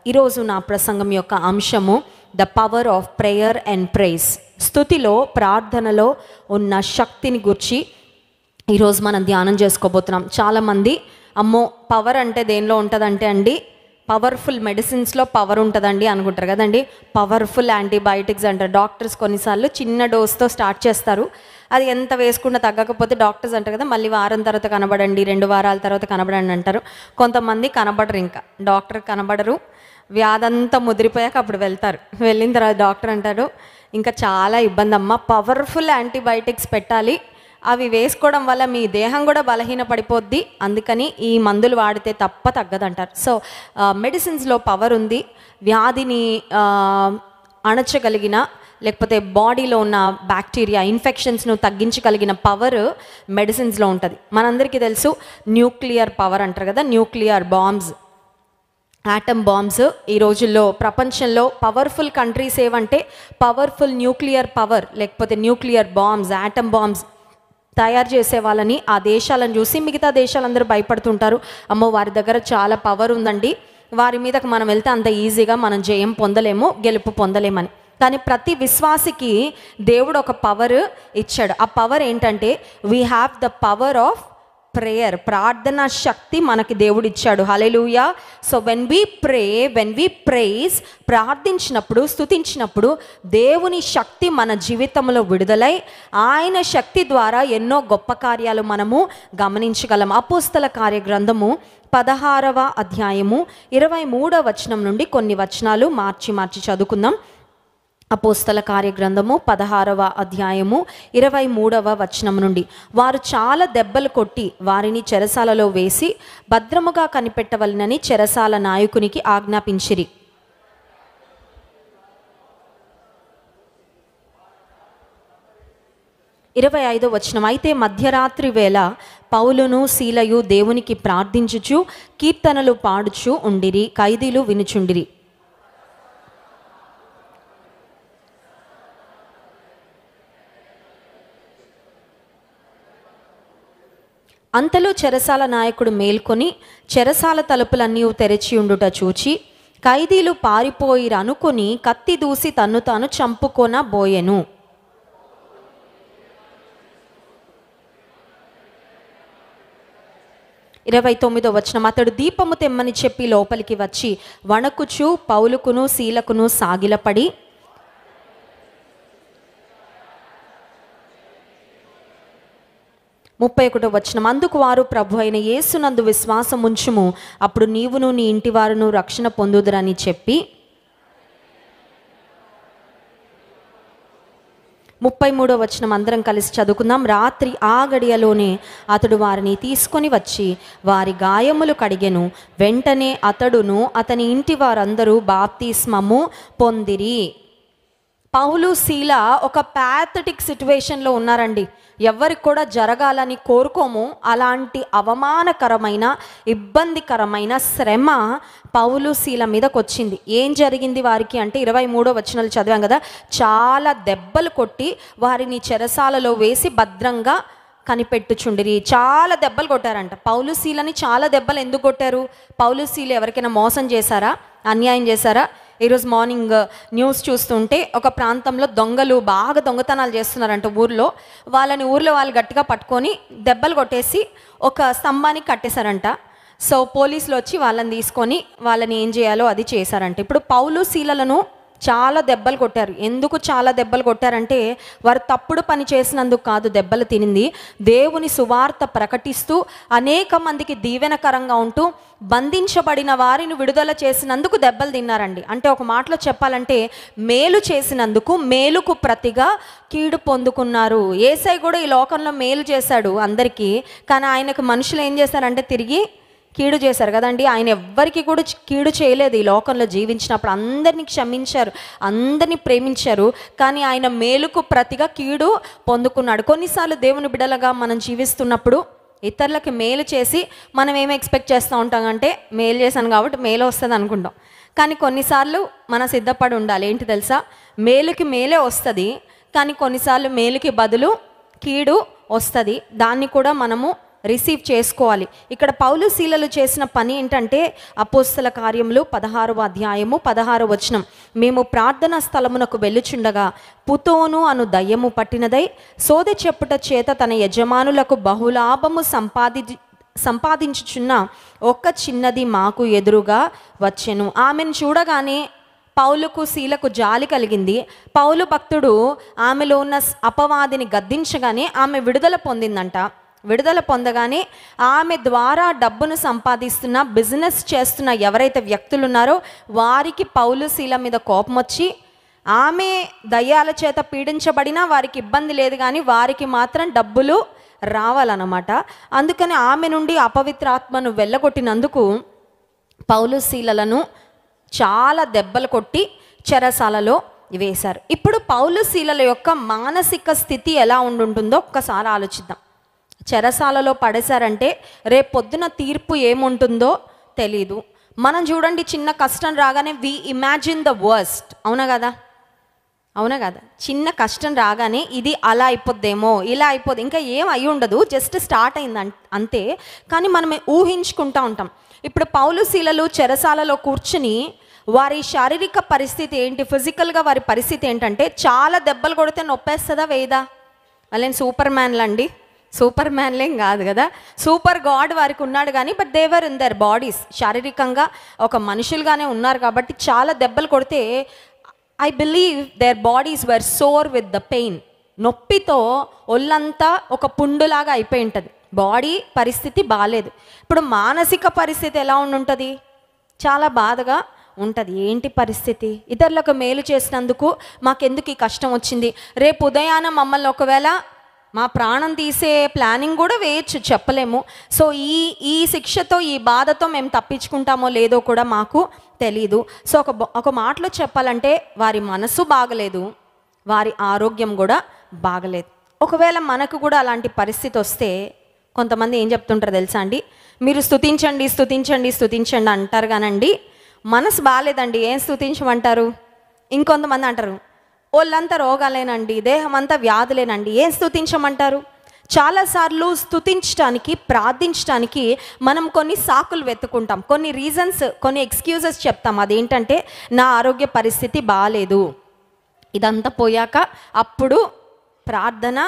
ఈరోజు నా ప్రసంగం యొక్క అంశము the power of prayer and praise. స్తుతిలో, ప్రార్థనలో ఉన్న శక్తిని గురించి ఈరోజు మనం ధ్యానం చేసుకోబోతున్నాం. చాలామంది అమ్మో పవర్ అంటే దేనిలో ఉంటుందంటే అండి, పవర్ఫుల్ మెడిసిన్స్లో పవర్ ఉంటుందండి అనుకుంటారు కదండి. పవర్ఫుల్ యాంటీబయాటిక్స్ అంటారు. డాక్టర్స్ కొన్నిసార్లు చిన్న డోస్తో స్టార్ట్ చేస్తారు. అది ఎంత వేసుకున్నా తగ్గకపోతే డాక్టర్స్ అంటారు కదా, మళ్ళీ వారం తర్వాత కనబడండి, 2 వారాల తర్వాత కనబడండి అంటారు. కొంతమంది కనబడరు, ఇంకా డాక్టర్ కనబడరు, వ్యాధంతా ముదిరిపోయాక అప్పుడు వెళ్తారు. వెళ్ళిన తర్వాత డాక్టర్ అంటారు ఇంకా చాలా ఇబ్బంది అమ్మ, పవర్ఫుల్ యాంటీబయాటిక్స్ పెట్టాలి, అవి వేసుకోవడం వల్ల మీ దేహం కూడా బలహీన పడిపోద్ది, అందుకని ఈ మందులు వాడితే తప్ప తగ్గదంటారు. సో మెడిసిన్స్లో పవర్ ఉంది. వ్యాధిని అణచగలిగిన, లేకపోతే బాడీలో ఉన్న బ్యాక్టీరియా ఇన్ఫెక్షన్స్ను తగ్గించగలిగిన పవర్ మెడిసిన్స్లో ఉంటుంది. మనందరికీ తెలుసు న్యూక్లియర్ పవర్ అంటారు కదా, న్యూక్లియర్ బాంబ్స్, యాటమ్ బాంబ్స్. ఈ రోజుల్లో ప్రపంచంలో పవర్ఫుల్ కంట్రీస్ ఏవంటే పవర్ఫుల్ న్యూక్లియర్ పవర్, లేకపోతే న్యూక్లియర్ బాంబ్స్, యాటమ్ బాంబ్స్ తయారు చేసే వాళ్ళని, ఆ దేశాలను చూసి మిగతా దేశాలందరూ భయపడుతుంటారు. అమ్మో వారి దగ్గర చాలా పవర్ ఉందండి, వారి మీదకి మనం వెళ్తే అంత ఈజీగా మనం జయం పొందలేము, గెలుపు పొందలేమని. కానీ ప్రతి విశ్వాసికి దేవుడు ఒక పవర్ ఇచ్చాడు. ఆ పవర్ ఏంటంటే we have the power of prayer. ప్రార్థనా శక్తి మనకి దేవుడు ఇచ్చాడు. హల్లెలూయా. సో వెన్ వి ప్రేస్, ప్రార్థించినప్పుడు, స్తుతించినప్పుడు దేవుని శక్తి మన జీవితంలో విడుదలై ఆయన శక్తి ద్వారా ఎన్నో గొప్ప కార్యాలు మనము గమనించగలం. అపోస్తల కార్య గ్రంథము 16వ అధ్యాయము 23వ వచనం నుండి కొన్ని వచనాలు మార్చి చదువుకుందాం. అపోస్తల కార్య గ్రంథము 16వ అధ్యాయము 23వ వచనం నుండి. వారు చాలా దెబ్బలు కొట్టి వారిని చెరసాలలో వేసి భద్రముగా కనిపెట్టవలనని చెరసాల నాయకునికి ఆజ్ఞాపించిరి. 25వ వచనం. అయితే మధ్యరాత్రి వేళ పౌలును సీలయు దేవునికి ప్రార్థించుచు కీర్తనలు పాడుచు ఉండిరి, ఖైదీలు వినుచుండిరి. అంతలో చెరసాల నాయకుడు మేల్కొని చెరసాల తలుపులన్నీ తెరచి ఉండుట చూచి ఖైదీలు పారిపోయిరనుకొని కత్తి దూసి తన్ను తాను చంపుకొనబోయెను. 29వ వచనం. అతడు దీపము తెమ్మని చెప్పి లోపలికి వచ్చి వణకుచు పౌలుకును సీలకును సాగిలపడి, 31వ వచనం. అందుకు వారు ప్రభు అయిన యేసునందు విశ్వాసం ఉంచుము, అప్పుడు నీవును నీ ఇంటి వారును రక్షణ పొందుదురని చెప్పి 33వ వచనం అందరం కలిసి చదువుకుందాం. రాత్రి ఆ గడియలోనే అతడు వారిని తీసుకొని వచ్చి వారి గాయములు కడిగెను. వెంటనే అతడును అతని ఇంటి వారందరూ బాప్తిస్మము పొందిరి. పౌలు సీల ఒక ప్యాథటిక్ సిచ్యువేషన్లో ఉన్నారండి. ఎవరికి కూడా జరగాలని కోరుకోము. అలాంటి అవమానకరమైన, ఇబ్బందికరమైన శ్రమ పౌలు సీల మీదకి వచ్చింది. ఏం జరిగింది వారికి అంటే 23వ వచనాలు చదివాం కదా, చాలా దెబ్బలు కొట్టి వారిని చెరసాలలో వేసి భద్రంగా కనిపెట్టుచుండిరి. చాలా దెబ్బలు కొట్టారంట పౌలు సీలని. చాలా దెబ్బలు ఎందుకు కొట్టారు? పౌలు సీలు ఎవరికైనా మోసం చేశారా, అన్యాయం చేశారా? ఈరోజు మార్నింగ్ న్యూస్ చూస్తుంటే ఒక ప్రాంతంలో దొంగలు బాగా దొంగతనాలు చేస్తున్నారంట ఊర్లో. ఊర్లో వాళ్ళు గట్టిగా పట్టుకొని దెబ్బలు కొట్టేసి ఒక స్తంభానికి కట్టేశారంట. సో పోలీసులు వచ్చి వాళ్ళని తీసుకొని వాళ్ళని ఏం చేయాలో అది చేశారంట. ఇప్పుడు పౌలు సీలలను చాలా దెబ్బలు కొట్టారు. ఎందుకు చాలా దెబ్బలు కొట్టారంటే వారు తప్పుడు పని చేసినందుకు కాదు దెబ్బలు తినింది, దేవుని సువార్త ప్రకటిస్తూ అనేక మందికి దీవెనకరంగా ఉంటూ బంధించబడిన వారిని విడుదల చేసినందుకు దెబ్బలు తిన్నారండి. అంటే ఒక మాటలో చెప్పాలంటే మేలు చేసినందుకు మేలుకు ప్రతిగా కీడు పొందుకున్నారు. యేసయ్య కూడా ఈ లోకంలో మేలు చేశాడు అందరికీ, కానీ ఆయనకు మనుషులు ఏం చేశారంటే తిరిగి కీడు చేశారు కదండి. ఆయన ఎవ్వరికి కూడా కీడు చేయలేదు. ఈ లోకంలో జీవించినప్పుడు అందరినీ క్షమించారు, అందరినీ ప్రేమించారు, కానీ ఆయన మేలుకు ప్రతిగా కీడు పొందుకున్నాడు. కొన్నిసార్లు దేవుని బిడ్డలుగా మనం జీవిస్తున్నప్పుడు ఇతరులకు మేలు చేసి మనం ఏమి ఎక్స్పెక్ట్ చేస్తూ ఉంటాం అంటే మేలు చేశాను కాబట్టి మేలు వస్తుంది అనుకుంటాం. కానీ కొన్నిసార్లు మనం సిద్ధపడి ఉండాలి. ఏంటి తెలుసా? మేలుకి మేలే వస్తుంది, కానీ కొన్నిసార్లు మేలుకి బదులు కీడు వస్తుంది. దాన్ని కూడా మనము రిసీవ్ చేసుకోవాలి. ఇక్కడ పౌలు శీలలు చేసిన పని ఏంటంటే అపోస్తల కార్యములు 16వ అధ్యాయము 16వ వచనం, మేము ప్రార్థనా స్థలమునకు వెళ్ళుచుండగా పుతోను అను దయ్యము పట్టినదై సోదె చెప్పుట చేత తన యజమానులకు బహులాభము సంపాదించుచున్న ఒక్క చిన్నది మాకు ఎదురుగా వచ్చెను. ఆమెను చూడగానే పౌలుకు శీలకు జాలి కలిగింది. పౌలు భక్తుడు ఆమెలో ఉన్న అపవాదిని గద్దించగానే ఆమె విడుదల పొందిందంట. విడుదల పొందగానే ఆమె ద్వారా డబ్బును సంపాదిస్తున్న, బిజినెస్ చేస్తున్న ఎవరైతే వ్యక్తులు ఉన్నారో వారికి పౌలు శీల మీద కోపం వచ్చి, ఆమె దయ్యాల చేత పీడించబడినా వారికి ఇబ్బంది లేదు కానీ వారికి మాత్రం డబ్బులు రావాలన్నమాట. అందుకని ఆమె నుండి అపవిత్రాత్మను వెళ్ళగొట్టినందుకు పౌలు శీలలను చాలా దెబ్బలు కొట్టి చెరసాలలో వేశారు. ఇప్పుడు పౌలు శీలల యొక్క మానసిక స్థితి ఎలా ఉంటుందో ఒక్కసారి ఆలోచిద్దాం. చెరసాలలో పడేశారంటే రేపు పొద్దున తీర్పు ఏముంటుందో తెలీదు. మనం చూడండి, చిన్న కష్టం రాగానే వి ఇమాజిన్ ద వర్స్ట్. అవునా కదా? అవునా కదా? చిన్న కష్టం రాగానే ఇది అలా అయిపోద్దేమో, ఇలా అయిపోద్ది, ఇంకా ఏం అయి ఉండదు, జస్ట్ స్టార్ట్ అయింది అంతే. కానీ మనం ఊహించుకుంటూ ఉంటాం. ఇప్పుడు పౌలు శీలలు చెరసాలలో కూర్చుని వారి శారీరక పరిస్థితి ఏంటి, ఫిజికల్గా వారి పరిస్థితి ఏంటంటే చాలా దెబ్బలు కొడితే నొప్పేస్తుందా వేయదా? వాళ్ళేం సూపర్ మ్యాన్లండి, సూపర్ మ్యాన్లేం కాదు కదా. సూపర్ గాడ్ వారికి ఉన్నాడు కానీ but they were in their bodies, శారీరకంగా ఒక మనుషులుగానే ఉన్నారు కాబట్టి చాలా దెబ్బలు కొడితే I believe their bodies were sore with the pain. నొప్పితో ఒళ్ళంతా ఒక పుండులాగా అయిపోయి ఉంటుంది. బాడీ పరిస్థితి బాగాలేదు. ఇప్పుడు మానసిక పరిస్థితి ఎలా ఉంటుంది? చాలా బాధగా ఉంటుంది. ఏంటి పరిస్థితి? ఇతరులకు మేలు చేసినందుకు మాకెందుకు ఈ కష్టం వచ్చింది? రేపు ఉదయాన మమ్మల్ని ఒకవేళ మా ప్రాణం తీసే ప్లానింగ్ కూడా వేయచ్చు, చెప్పలేము. సో ఈ శిక్షతో, ఈ బాధతో మేము తప్పించుకుంటామో లేదో కూడా మాకు తెలీదు. సో ఒక మాటలో చెప్పాలంటే వారి మనసు బాగలేదు, వారి ఆరోగ్యం కూడా బాగలేదు. ఒకవేళ మనకు కూడా అలాంటి పరిస్థితి వస్తే కొంతమంది ఏం చెప్తుంటారు తెలుసా అండి? మీరు స్తుతించండి స్తుతించండి స్తుతించండి అంటారు కానండి, మనసు బాగాలేదండి ఏం స్తుతించమంటారు? ఇంకొంతమంది అంటారు వాళ్ళంతా రోగాలేనండి, దేహం అంతా వ్యాధులేనండి, ఏం స్తుతించమంటారు? చాలాసార్లు స్తుతించడానికి, ప్రార్థించడానికి మనం కొన్ని సాకులు వెతుకుంటాం, కొన్ని రీజన్స్, కొన్ని ఎక్స్క్యూజెస్ చెప్తాం. అదేంటంటే నా ఆరోగ్య పరిస్థితి బాగాలేదు, ఇదంతా పోయాక అప్పుడు ప్రార్థన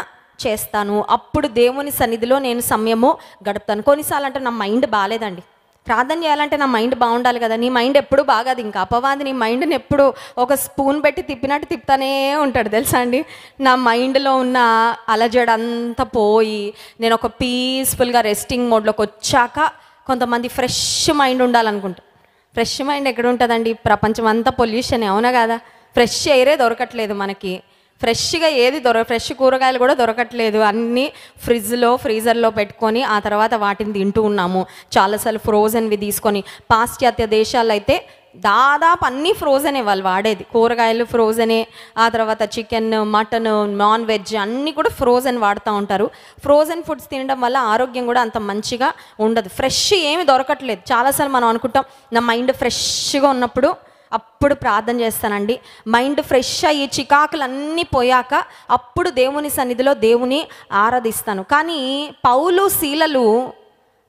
చేస్తాను, అప్పుడు దేవుని సన్నిధిలో నేను సమయము గడుపుతాను. కొన్నిసార్లు అంటే నా మైండ్ బాగాలేదండి, ప్రార్థన చేయాలంటే నా మైండ్ బాగుండాలి కదా. నీ మైండ్ ఎప్పుడు బాగాది, ఇంకా అపవాది నీ మైండ్ని ఎప్పుడు ఒక స్పూన్ పెట్టి తిప్పినట్టు తిప్పుతానే ఉంటాడు తెలుసా అండి. నా మైండ్లో ఉన్న అలజడంతా పోయి నేను ఒక పీస్ఫుల్గా రెస్టింగ్ మోడ్లోకి వచ్చాక, కొంతమంది ఫ్రెష్ మైండ్ ఉండాలనుకుంటా. ఫ్రెష్ మైండ్ ఎక్కడ ఉంటుందండి? ప్రపంచం అంతా పొల్యూషన్, అవునా కదా? ఫ్రెష్ ఎయిరే దొరకట్లేదు మనకి, ఫ్రెష్గా ఏది ఫ్రెష్ కూరగాయలు కూడా దొరకట్లేదు, అన్నీ ఫ్రీజర్లో పెట్టుకొని ఆ తర్వాత వాటిని తింటూ ఉన్నాము. చాలాసార్లు ఫ్రోజన్వి తీసుకొని, పాశ్చాత్య దేశాల్లో అయితే దాదాపు అన్నీ ఫ్రోజనే వాళ్ళు వాడేది, కూరగాయలు ఫ్రోజనే, ఆ తర్వాత చికెన్, మటన్, నాన్ వెజ్ అన్నీ కూడా ఫ్రోజన్ వాడుతూ ఉంటారు. ఫ్రోజన్ ఫుడ్స్ తినడం వల్ల ఆరోగ్యం కూడా అంత మంచిగా ఉండదు, ఫ్రెష్ ఏమి దొరకట్లేదు. చాలాసార్లు మనం అనుకుంటాం నా మైండ్ ఫ్రెష్గా ఉన్నప్పుడు అప్పుడు ప్రార్థన చేస్తానండి, మైండ్ ఫ్రెష్ అయ్యి చికాకులు అన్నీ పోయాక అప్పుడు దేవుని సన్నిధిలో దేవుని ఆరాధిస్తాను. కానీ పౌలు శీలలు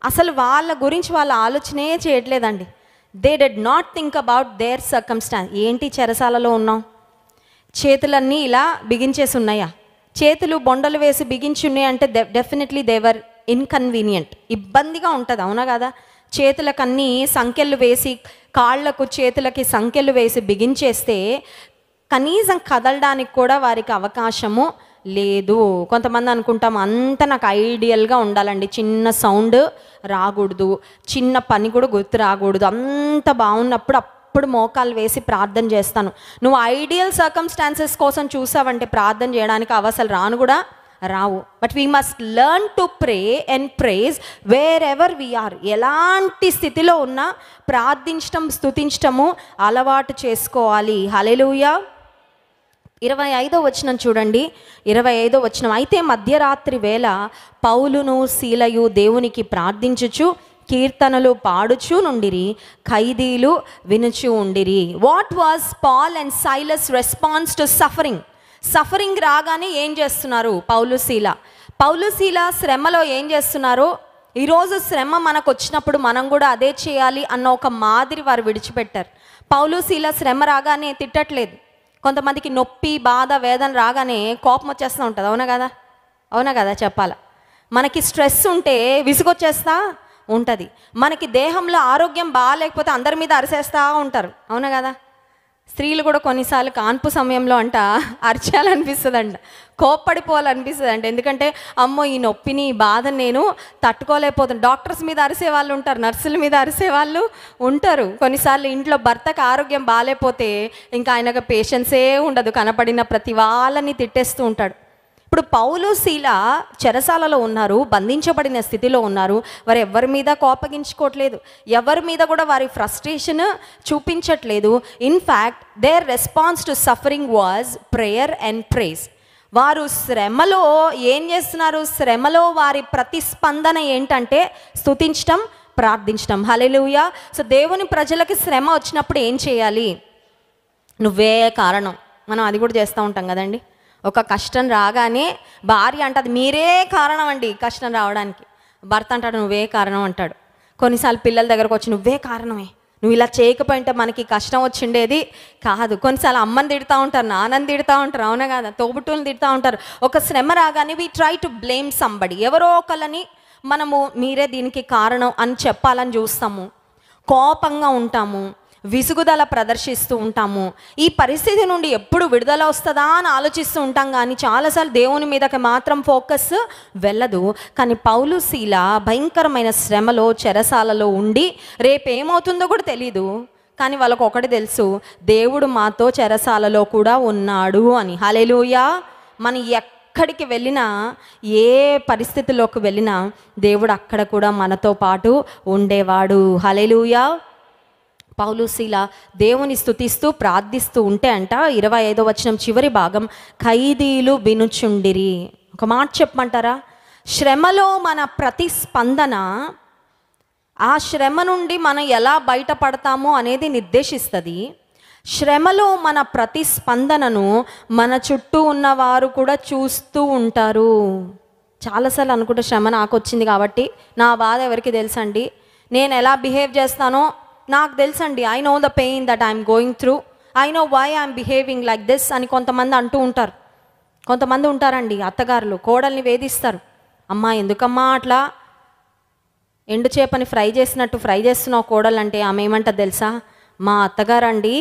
అసలు వాళ్ళ గురించి వాళ్ళ ఆలోచనే చేయట్లేదండి. They did not think about their circumstances. ఏంటి చెరసాలలో ఉన్నాం, చేతులన్నీ ఇలా బిగించేసి ఉన్నాయా? చేతులు బొండలు వేసి బిగించి ఉన్నాయి అంటే డెఫినెట్లీ దేవర్ ఇన్కన్వీనియంట్, ఇబ్బందిగా ఉంటుంది, అవునా కదా? చేతులకన్నీ సంకెళ్ళు వేసి, కాళ్లకు చేతులకి సంకెళ్ళు వేసి బిగించేస్తే కనీసం కదలడానికి కూడా వారికి అవకాశము లేదు. కొంతమంది అనుకుంటాం అంత నాకు ఐడియల్గా ఉండాలండి, చిన్న సౌండ్ రాకూడదు, చిన్న పని కూడా గుర్తు రాకూడదు, అంత బాగున్నప్పుడు అప్పుడు మోకాలు వేసి ప్రార్థన చేస్తాను. నువ్వు ఐడియల్ సర్కమ్స్టాన్సెస్ కోసం చూసావంటే ప్రార్థన చేయడానికి అవసరం రాను కూడా రావు. But we must learn to pray and praise wherever we are. ఎలాంటి స్థితిలో ఉన్నా ప్రార్థించటం, స్తుతించటము అలవాటు చేసుకోవాలి. హల్లెలూయా. 25వ వచనం చూడండి, 25వ వచనం, అయితే మధ్యరాత్రి వేళ పౌలును శీలయు దేవునికి ప్రార్థించుచు కీర్తనలు పాడుచు నుండిరి, ఖైదీలు వినుచు ఉండిరి. What was Paul and Silas response to suffering? Suffering రాగానే ఏం చేస్తున్నారు పౌలు శీల? పౌలు శీల శ్రమలో ఏం చేస్తున్నారు? ఈరోజు శ్రమ మనకు వచ్చినప్పుడు మనం కూడా అదే చేయాలి అన్న ఒక మాదిరి వారు విడిచిపెట్టారు. పౌలు శీల శ్రమ రాగానే తిట్టట్లేదు. కొంతమందికి నొప్పి, బాధ, వేదన రాగానే కోపం వచ్చేస్తూ ఉంటుంది. అవునా కదా చెప్పాలా? మనకి స్ట్రెస్ ఉంటే విసుగొచ్చేస్తా ఉంటుంది. మనకి దేహంలో ఆరోగ్యం బాగాలేకపోతే అందరి మీద అరిసేస్తూ ఉంటారు. అవునా కదా? స్త్రీలు కూడా కొన్నిసార్లు కాన్పు సమయంలో అరిచేయాలనిపిస్తుంది కోప్పడిపోవాలనిపిస్తుంది ఎందుకంటే అమ్మో ఈ నొప్పిని, ఈ బాధను నేను తట్టుకోలేకపోతున్నాను. డాక్టర్స్ మీద అరిసే వాళ్ళు ఉంటారు, నర్సుల మీద అరిసే వాళ్ళు ఉంటారు. కొన్నిసార్లు ఇంట్లో భర్తకు ఆరోగ్యం బాగాలేకపోతే ఇంకా ఆయనకు పేషెన్సే ఉండదు, కనపడిన ప్రతి వాళ్ళని తిట్టేస్తూ ఉంటాడు. ఇప్పుడు పౌలు శీల చెరసాలలో ఉన్నారు, బంధించబడిన స్థితిలో ఉన్నారు. వారు ఎవరి మీద కోపగించుకోవట్లేదు, ఎవరి మీద కూడా వారి ఫ్రస్ట్రేషన్ చూపించట్లేదు. In fact their response to suffering was prayer and praise. వారు శ్రమలో ఏం చేస్తున్నారు? శ్రమలో వారి ప్రతిస్పందన ఏంటంటే స్తుతించటం, ప్రార్థించటం. హల్లెలూయా. సో దేవుని ప్రజలకి శ్రమ వచ్చినప్పుడు ఏం చేయాలి? నువ్వే కారణం. మనం అది కూడా చేస్తూ ఉంటాం కదండి. ఒక కష్టం రాగానే భార్య అంటది మీరే కారణం అండి కష్టం రావడానికి. భర్త అంటాడు నువ్వే కారణం అంటాడు. కొన్నిసార్లు పిల్లల దగ్గరకు వచ్చి నువ్వే కారణమే, నువ్వు ఇలా చేయకపోయింటే మనకి కష్టం వచ్చిండేది కాదు. కొన్నిసార్లు అమ్మని తిడతా ఉంటారు, నాన్నని తిడతా ఉంటారు. అవునా కదా? తోబుట్టుని తిడతా ఉంటారు. ఒక శ్రమ రాగానే we try to blame somebody. ఎవరో ఒకళ్ళని మనము మీరే దీనికి కారణం అని చెప్పాలని చూస్తాము. కోపంగా ఉంటాము, విసుగుదల ప్రదర్శిస్తూ ఉంటాము. ఈ పరిస్థితి నుండి ఎప్పుడు విడుదల వస్తుందా అని ఆలోచిస్తూ ఉంటాం, కానీ చాలాసార్లు దేవుని మీదకి మాత్రం ఫోకస్ వెళ్ళదు. కానీ పౌలు శీల భయంకరమైన శ్రమలో, చెరసాలలో ఉండి రేపేమవుతుందో కూడా తెలీదు. కానీ వాళ్ళకు ఒకటి తెలుసు, దేవుడు మాతో చెరసాలలో కూడా ఉన్నాడు అని. హల్లెలూయా. మనం ఎక్కడికి వెళ్ళినా, ఏ పరిస్థితిలోకి వెళ్ళినా దేవుడు అక్కడ కూడా మనతో పాటు ఉండేవాడు. హల్లెలూయా. పౌలు శీల దేవుని స్తుతిస్తూ ప్రార్థిస్తూ ఉంటే 25వ వచనం చివరి భాగం, ఖైదీలు వినుచుండిరి. ఒక మాట చెప్పమంటారా? శ్రమలో మన ప్రతిస్పందన ఆ శ్రమ నుండి మనం ఎలా బయటపడతామో అనేది నిర్దేశిస్తుంది. శ్రమలో మన ప్రతిస్పందనను మన చుట్టూ ఉన్నవారు కూడా చూస్తూ ఉంటారు. చాలాసార్లు అనుకుంటే శ్రమ నాకు వచ్చింది కాబట్టి నా బాధ ఎవరికి తెలుసండి, నేను ఎలా బిహేవ్ చేస్తానో నాకు తెలుసండి. I know the pain that I'm going through, I know why I'm behaving like this అని కొంతమంది అంటూ ఉంటారు. కొంతమంది ఉంటారండి అత్తగారులు కోడల్ని వేధిస్తారు. అమ్మా ఎందుకమ్మా అట్లా ఎండు చేపని ఫ్రై చేసినట్టు ఫ్రై చేస్తున్నావు కోడలంటే ఆమె ఏమంటుంది తెలుసా? మా అత్తగారండి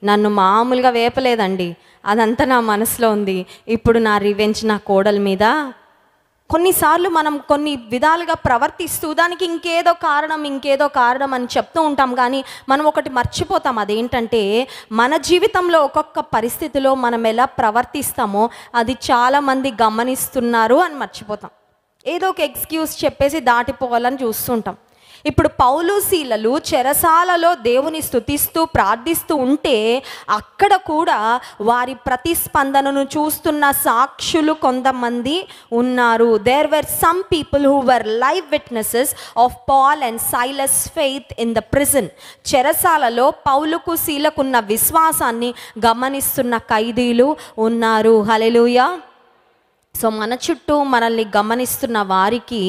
నన్ను మామూలుగా వేపలేదండి, అదంతా నా మనసులో ఉంది, ఇప్పుడు నా రివెంజ్ నా కోడల మీద. కొన్నిసార్లు మనం కొన్ని విధాలుగా ప్రవర్తిస్తూ దానికి ఇంకేదో కారణం అని చెప్తూ ఉంటాం, కానీ మనం ఒకటి మర్చిపోతాం. అదేంటంటే మన జీవితంలో ఒక్కొక్క పరిస్థితిలో మనం ఎలా ప్రవర్తిస్తామో అది చాలామంది గమనిస్తున్నారు అని మర్చిపోతాం. ఏదో ఒక ఎక్స్క్యూజ్ చెప్పేసి దాటిపోవాలని చూస్తుంటాం. ఇప్పుడు పౌలు శీలలు చెరసాలలో దేవుని స్తుతిస్తూ ప్రార్థిస్తూ ఉంటే అక్కడ కూడా వారి ప్రతిస్పందనను చూస్తున్న సాక్షులు కొంతమంది ఉన్నారు. There were some people who were live witnesses of Paul and Silas faith in the prison. చెరసాలలో పౌలుకు శీలకున్న విశ్వాసాన్ని గమనిస్తున్న ఖైదీలు ఉన్నారు. హల్లెలూయా. సో మన చుట్టూ మనల్ని గమనిస్తున్న వారికి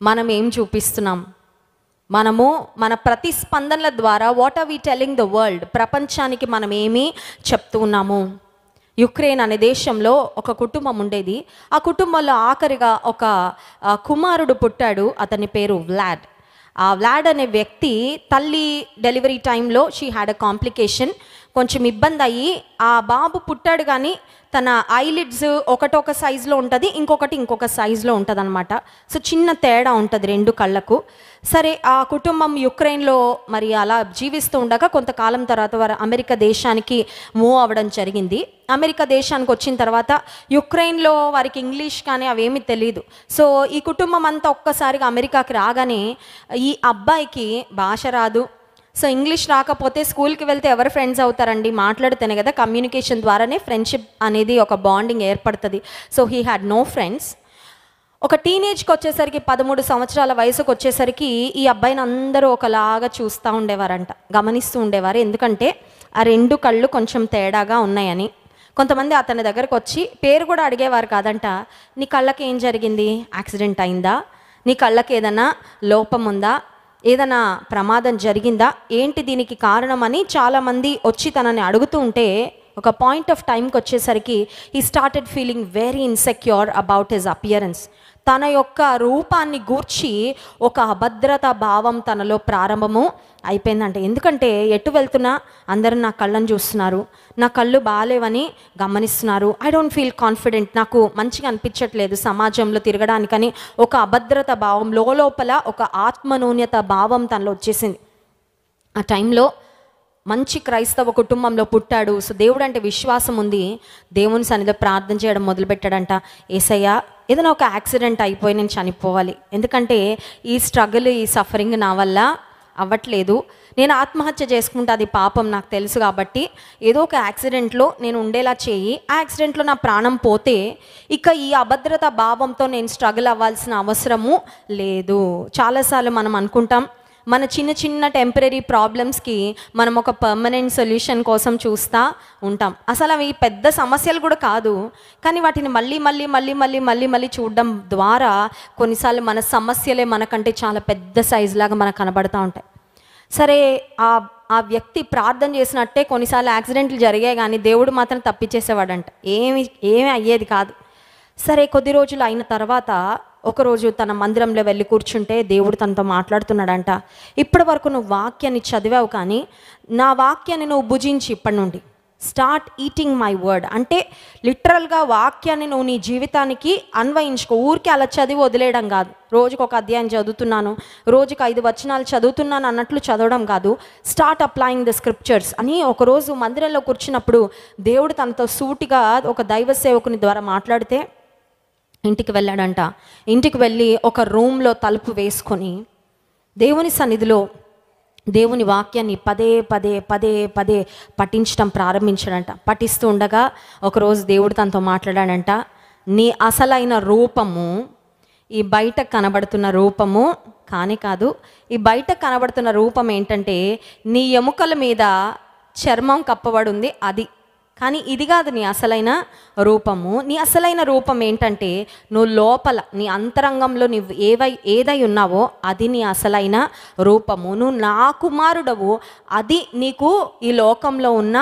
మనం ఏం చూపిస్తున్నాం? మనము మన ప్రతిస్పందనల ద్వారా what are we telling the world? ప్రపంచానికి మనం ఏమి చెప్తూ ఉన్నాము? యుక్రెయిన్ అనే దేశంలో ఒక కుటుంబం ఉండేది. ఆ కుటుంబంలో ఆఖరిగా ఒక కుమారుడు పుట్టాడు. అతని పేరు వ్లాడ్. ఆ వ్లాడ్ అనే వ్యక్తి తల్లి డెలివరీ టైంలో షీ హ్యాడ్ అ కాంప్లికేషన్. కొంచెం ఇబ్బంది అయ్యి ఆ బాబు పుట్టాడు, కానీ తన ఐలిడ్స్ ఒకటొక సైజులో ఉంటుంది, ఇంకొక సైజులో ఉంటుంది అనమాట. సో చిన్న తేడా ఉంటుంది రెండు కళ్ళకు. సరే ఆ కుటుంబం యుక్రెయిన్లో మరి అలా జీవిస్తూ ఉండగా కొంతకాలం తర్వాత వారు అమెరికా దేశానికి మూవ్ అవ్వడం జరిగింది. అమెరికా దేశానికి వచ్చిన తర్వాత యుక్రెయిన్లో వారికి ఇంగ్లీష్ కానీ అవేమీ తెలియదు. సో ఈ కుటుంబం అంతా ఒక్కసారిగా అమెరికాకి రాగానే ఈ అబ్బాయికి భాష రాదు. సో ఇంగ్లీష్ రాకపోతే స్కూల్కి వెళ్తే ఎవరు ఫ్రెండ్స్ అవుతారండి? మాట్లాడితేనే కదా, కమ్యూనికేషన్ ద్వారానే ఫ్రెండ్షిప్ అనేది ఒక బాండింగ్ ఏర్పడుతుంది. So he had no friends. ఒక టీనేజ్కి వచ్చేసరికి 13 సంవత్సరాల వయసుకు వచ్చేసరికి ఈ అబ్బాయిని అందరూ ఒకలాగా చూస్తూ ఉండేవారంట, గమనిస్తూ ఉండేవారు. ఎందుకంటే ఆ రెండు కళ్ళు కొంచెం తేడాగా ఉన్నాయని. కొంతమంది అతని దగ్గరకు వచ్చి పేరు కూడా అడిగేవారు కాదంట. నీ కళ్ళకి ఏం జరిగింది? యాక్సిడెంట్ అయిందా? నీ కళ్ళకి ఏదైనా లోపం ఉందా, ఏదైనా ప్రమాదం జరిగిందా, ఏంటి దీనికి కారణమని చాలామంది వచ్చి తనని అడుగుతూ ఉంటే ఒక పాయింట్ ఆఫ్ టైంకి వచ్చేసరికి he started feeling very insecure about his appearance. తన యొక్క రూపాన్ని గూర్చి ఒక అభద్రతా భావం తనలో ప్రారంభము అయిపోయిందంట. ఎందుకంటే ఎటు వెళ్తున్నా అందరూ నా కళ్ళని చూస్తున్నారు, నా కళ్ళు బాగాలేవని గమనిస్తున్నారు, ఐ డోంట్ ఫీల్ కాన్ఫిడెంట్, నాకు మంచిగా అనిపించట్లేదు సమాజంలో తిరగడానికని ఒక అభద్రతా భావం, లోపల ఒక ఆత్మన్యూన్యత భావం తనలో వచ్చేసింది. ఆ టైంలో మంచి క్రైస్తవ కుటుంబంలో పుట్టాడు. సో దేవుడు అంటే విశ్వాసం ఉంది. దేవుని సన్నిధిలో ప్రార్థన చేయడం మొదలుపెట్టాడంట. యేసయ్యా, ఏదైనా ఒక యాక్సిడెంట్ అయిపోయి నేను చనిపోవాలి, ఎందుకంటే ఈ స్ట్రగుల్, ఈ సఫరింగ్ నా వల్ల అవ్వట్లేదు, నేను ఆత్మహత్య చేసుకుంటే అది పాపం నాకు తెలుసు, కాబట్టి ఏదో ఒక యాక్సిడెంట్లో నేను ఉండేలా చేయి, ఆ యాక్సిడెంట్లో నా ప్రాణం పోతే ఇక ఈ అభద్రతా భావంతో నేను స్ట్రగుల్ అవ్వాల్సిన అవసరము లేదు. చాలాసార్లు మనం అనుకుంటాం మన చిన్న చిన్న టెంపరీ ప్రాబ్లమ్స్కి మనం ఒక పర్మనెంట్ సొల్యూషన్ కోసం చూస్తూ ఉంటాం. అసలు అవి పెద్ద సమస్యలు కూడా కాదు, కానీ వాటిని మళ్ళీ మళ్ళీ మళ్ళీ మళ్ళీ మళ్ళీ మళ్ళీ చూడడం ద్వారా కొన్నిసార్లు మన సమస్యలే మనకంటే చాలా పెద్ద సైజులాగా మనకు కనబడుతూ ఉంటాయి. సరే, ఆ వ్యక్తి ప్రార్థన చేసినట్టే కొన్నిసార్లు యాక్సిడెంట్లు జరిగాయి, కానీ దేవుడు మాత్రం తప్పించేసేవాడంట, ఏమీ అయ్యేది కాదు. సరే, కొద్ది రోజులు అయిన తర్వాత ఒకరోజు తన మందిరంలో వెళ్ళి కూర్చుంటే దేవుడు తనతో మాట్లాడుతున్నాడంట. ఇప్పటి వరకు నువ్వు వాక్యాన్ని చదివావు, కానీ నా వాక్యాన్ని నువ్వు భుజించి ఇప్పటి నుండి స్టార్ట్ ఈటింగ్ మై వర్డ్. అంటే లిటరల్గా వాక్యాన్ని నువ్వు నీ జీవితానికి అన్వయించుకో. ఊరికి అలా చదివి వదిలేయడం కాదు, రోజుకు ఒక అధ్యాయం చదువుతున్నాను, రోజుకు 5 వచనాలు చదువుతున్నాను అన్నట్లు చదవడం కాదు. స్టార్ట్ అప్లయింగ్ ద స్క్రిప్చర్స్ అని ఒకరోజు మందిరంలో కూర్చున్నప్పుడు దేవుడు తనతో సూటిగా ఒక దైవ సేవకుని ద్వారా మాట్లాడితే ఇంటికి వెళ్ళాడంట. ఇంటికి వెళ్ళి ఒక రూమ్లో తలుపు వేసుకొని దేవుని సన్నిధిలో దేవుని వాక్యాన్ని పదే పదే పదే పదే పఠించడం ప్రారంభించాడంట. పఠిస్తూ ఉండగా ఒకరోజు దేవుడు తనతో మాట్లాడాడంట, నీ అసలైన రూపము ఈ బయట కనబడుతున్న రూపము కానే కాదు. ఈ బయట కనబడుతున్న రూపం ఏంటంటే నీ ఎముకల మీద చర్మం కప్పబడి ఉంది అది, కానీ ఇది కాదు నీ అసలైన రూపము. నీ అసలైన రూపం ఏంటంటే నువ్వు లోపల నీ అంతరంగంలో నువ్వు ఏదై ఉన్నావో అది నీ అసలైన రూపము. నువ్వు నా కుమారుడవు, అది నీకు ఈ లోకంలో ఉన్న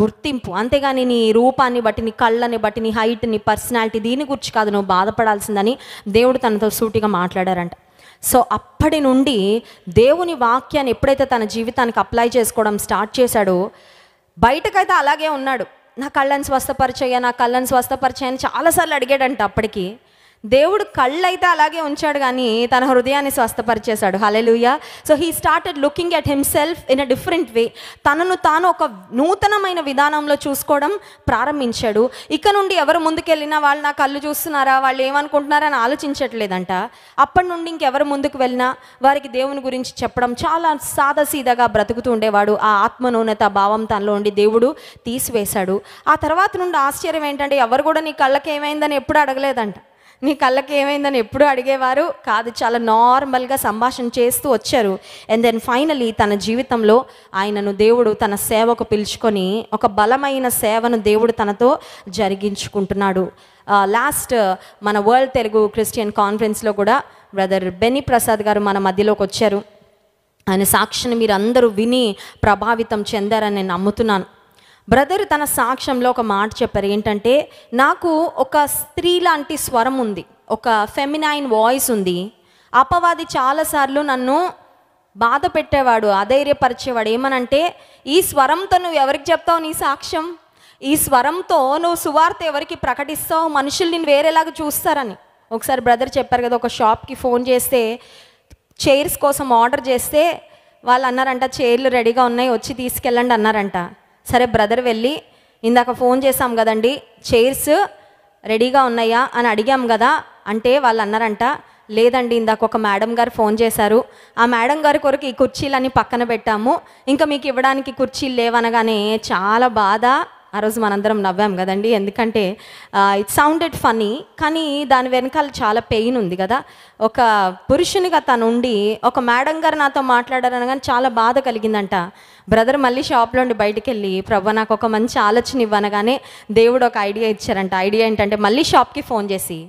గుర్తింపు. అంతేగాని నీ రూపాన్ని బట్టి, నీ కళ్ళని బట్టి, నీ హైట్, నీ పర్సనాలిటీ, దీని గురించి కాదు నువ్వు బాధపడాల్సిందని దేవుడు తనతో సూటిగా మాట్లాడారంట. సో అప్పటి నుండి దేవుని వాక్యాన్ని ఎప్పుడైతే తన జీవితానికి అప్లై చేసుకోవడం స్టార్ట్ చేశాడో, బయటకైతే అలాగే ఉన్నాడు. నా కళ్ళని స్వస్థపరిచయ్యా, నా కళ్ళని స్వస్థపరిచయ్యని చాలాసార్లు అడిగాడంట. అప్పటికి దేవుడు కళ్ళు అయితే అలాగే ఉంచాడు, కానీ తన హృదయాన్ని స్వస్థపరిచేశాడు. Hallelujah. So he started looking at himself in a different way. తనను తాను ఒక నూతనమైన విధానంలో చూసుకోవడం ప్రారంభించాడు. ఇక నుండి ఎవరు ముందుకెళ్ళినా వాళ్ళు నా కళ్ళు చూస్తున్నారా, వాళ్ళు ఏమనుకుంటున్నారా అని ఆలోచించట్లేదంట. అప్పటి నుండి ఇంకెవరు ముందుకు వెళ్ళినా వారికి దేవుని గురించి చెప్పడం, చాలా సాదాసీదాగా బ్రతుకుతూ ఉండేవాడు. ఆ ఆత్మన్యూనత భావం తనలో ఉండి దేవుడు తీసివేశాడు. ఆ తర్వాత నుండి ఆశ్చర్యం ఏంటంటే ఎవరు కూడా నీ కళ్ళకి ఏమైందని ఎప్పుడు అడగలేదంట. నీ కళ్ళకి ఏమైందని ఎప్పుడు అడిగేవారు కాదు. చాలా నార్మల్గా సంభాషణ చేస్తూ వచ్చారు. అండ్ దెన్ ఫైనలీ తన జీవితంలో ఆయనను దేవుడు తన సేవకు పిలుచుకొని ఒక బలమైన సేవను దేవుడు తనతో జరిగించుకుంటున్నాడు. లాస్ట్ మన వరల్డ్ తెలుగు క్రిస్టియన్ కాన్ఫరెన్స్లో కూడా బ్రదర్ బెన్నీ ప్రసాద్ గారు మన మధ్యలోకి వచ్చారు. ఆయన సాక్షిని మీరు అందరూ విని ప్రభావితం చెందారని నేను నమ్ముతున్నాను. బ్రదర్ తన సాక్ష్యంలో ఒక మాట చెప్పారు, ఏంటంటే నాకు ఒక స్త్రీ లాంటి స్వరం ఉంది, ఒక ఫెమినైన్ వాయిస్ ఉంది. అపవాది చాలాసార్లు నన్ను బాధ పెట్టేవాడు, అధైర్యపరిచేవాడు. ఏమనంటే ఈ స్వరంతో నువ్వు ఎవరికి చెప్తావు నీ సాక్ష్యం, ఈ స్వరంతో నువ్వు సువార్త ఎవరికి ప్రకటిస్తావు, మనుషులు నేను వేరేలాగా చూస్తారని. ఒకసారి బ్రదర్ చెప్పారు కదా, ఒక షాప్కి ఫోన్ చేస్తే చైర్స్ కోసం ఆర్డర్ చేస్తే వాళ్ళు అన్నారంట చైర్లు రెడీగా ఉన్నాయి వచ్చి తీసుకెళ్ళండి అన్నారంట. సరే బ్రదర్ వెళ్ళి ఇందాక ఫోన్ చేసాం కదండి చైర్స్ రెడీగా ఉన్నాయా అని అడిగాం కదా అంటే వాళ్ళు అన్నారంట లేదండి ఇందాక ఒక మేడం గారు ఫోన్ చేశారు, ఆ మేడం గారి కొరకు ఈ కుర్చీలన్నీ పక్కన పెట్టాము, ఇంకా మీకు ఇవ్వడానికి కుర్చీలు లేవనగానే చాలా బాధ. ఆ రోజు మనందరం నవ్వాం కదండి, ఎందుకంటే ఇట్ సౌండెడ్ ఫనీ, కానీ దాని వెనకాల చాలా పెయిన్ ఉంది కదా. ఒక పురుషునిగా తను ఉండి ఒక మేడం గారు నాతో మాట్లాడారనగానే చాలా బాధ కలిగిందంట. బ్రదర్ మళ్ళీ షాప్లో ఉండి బయటికి వెళ్ళి ప్రభు నాకు ఒక మంచి ఆలోచన ఇవ్వనగానే దేవుడు ఒక ఐడియా ఇచ్చారంట. ఐడియా ఏంటంటే మళ్ళీ షాప్కి ఫోన్ చేసి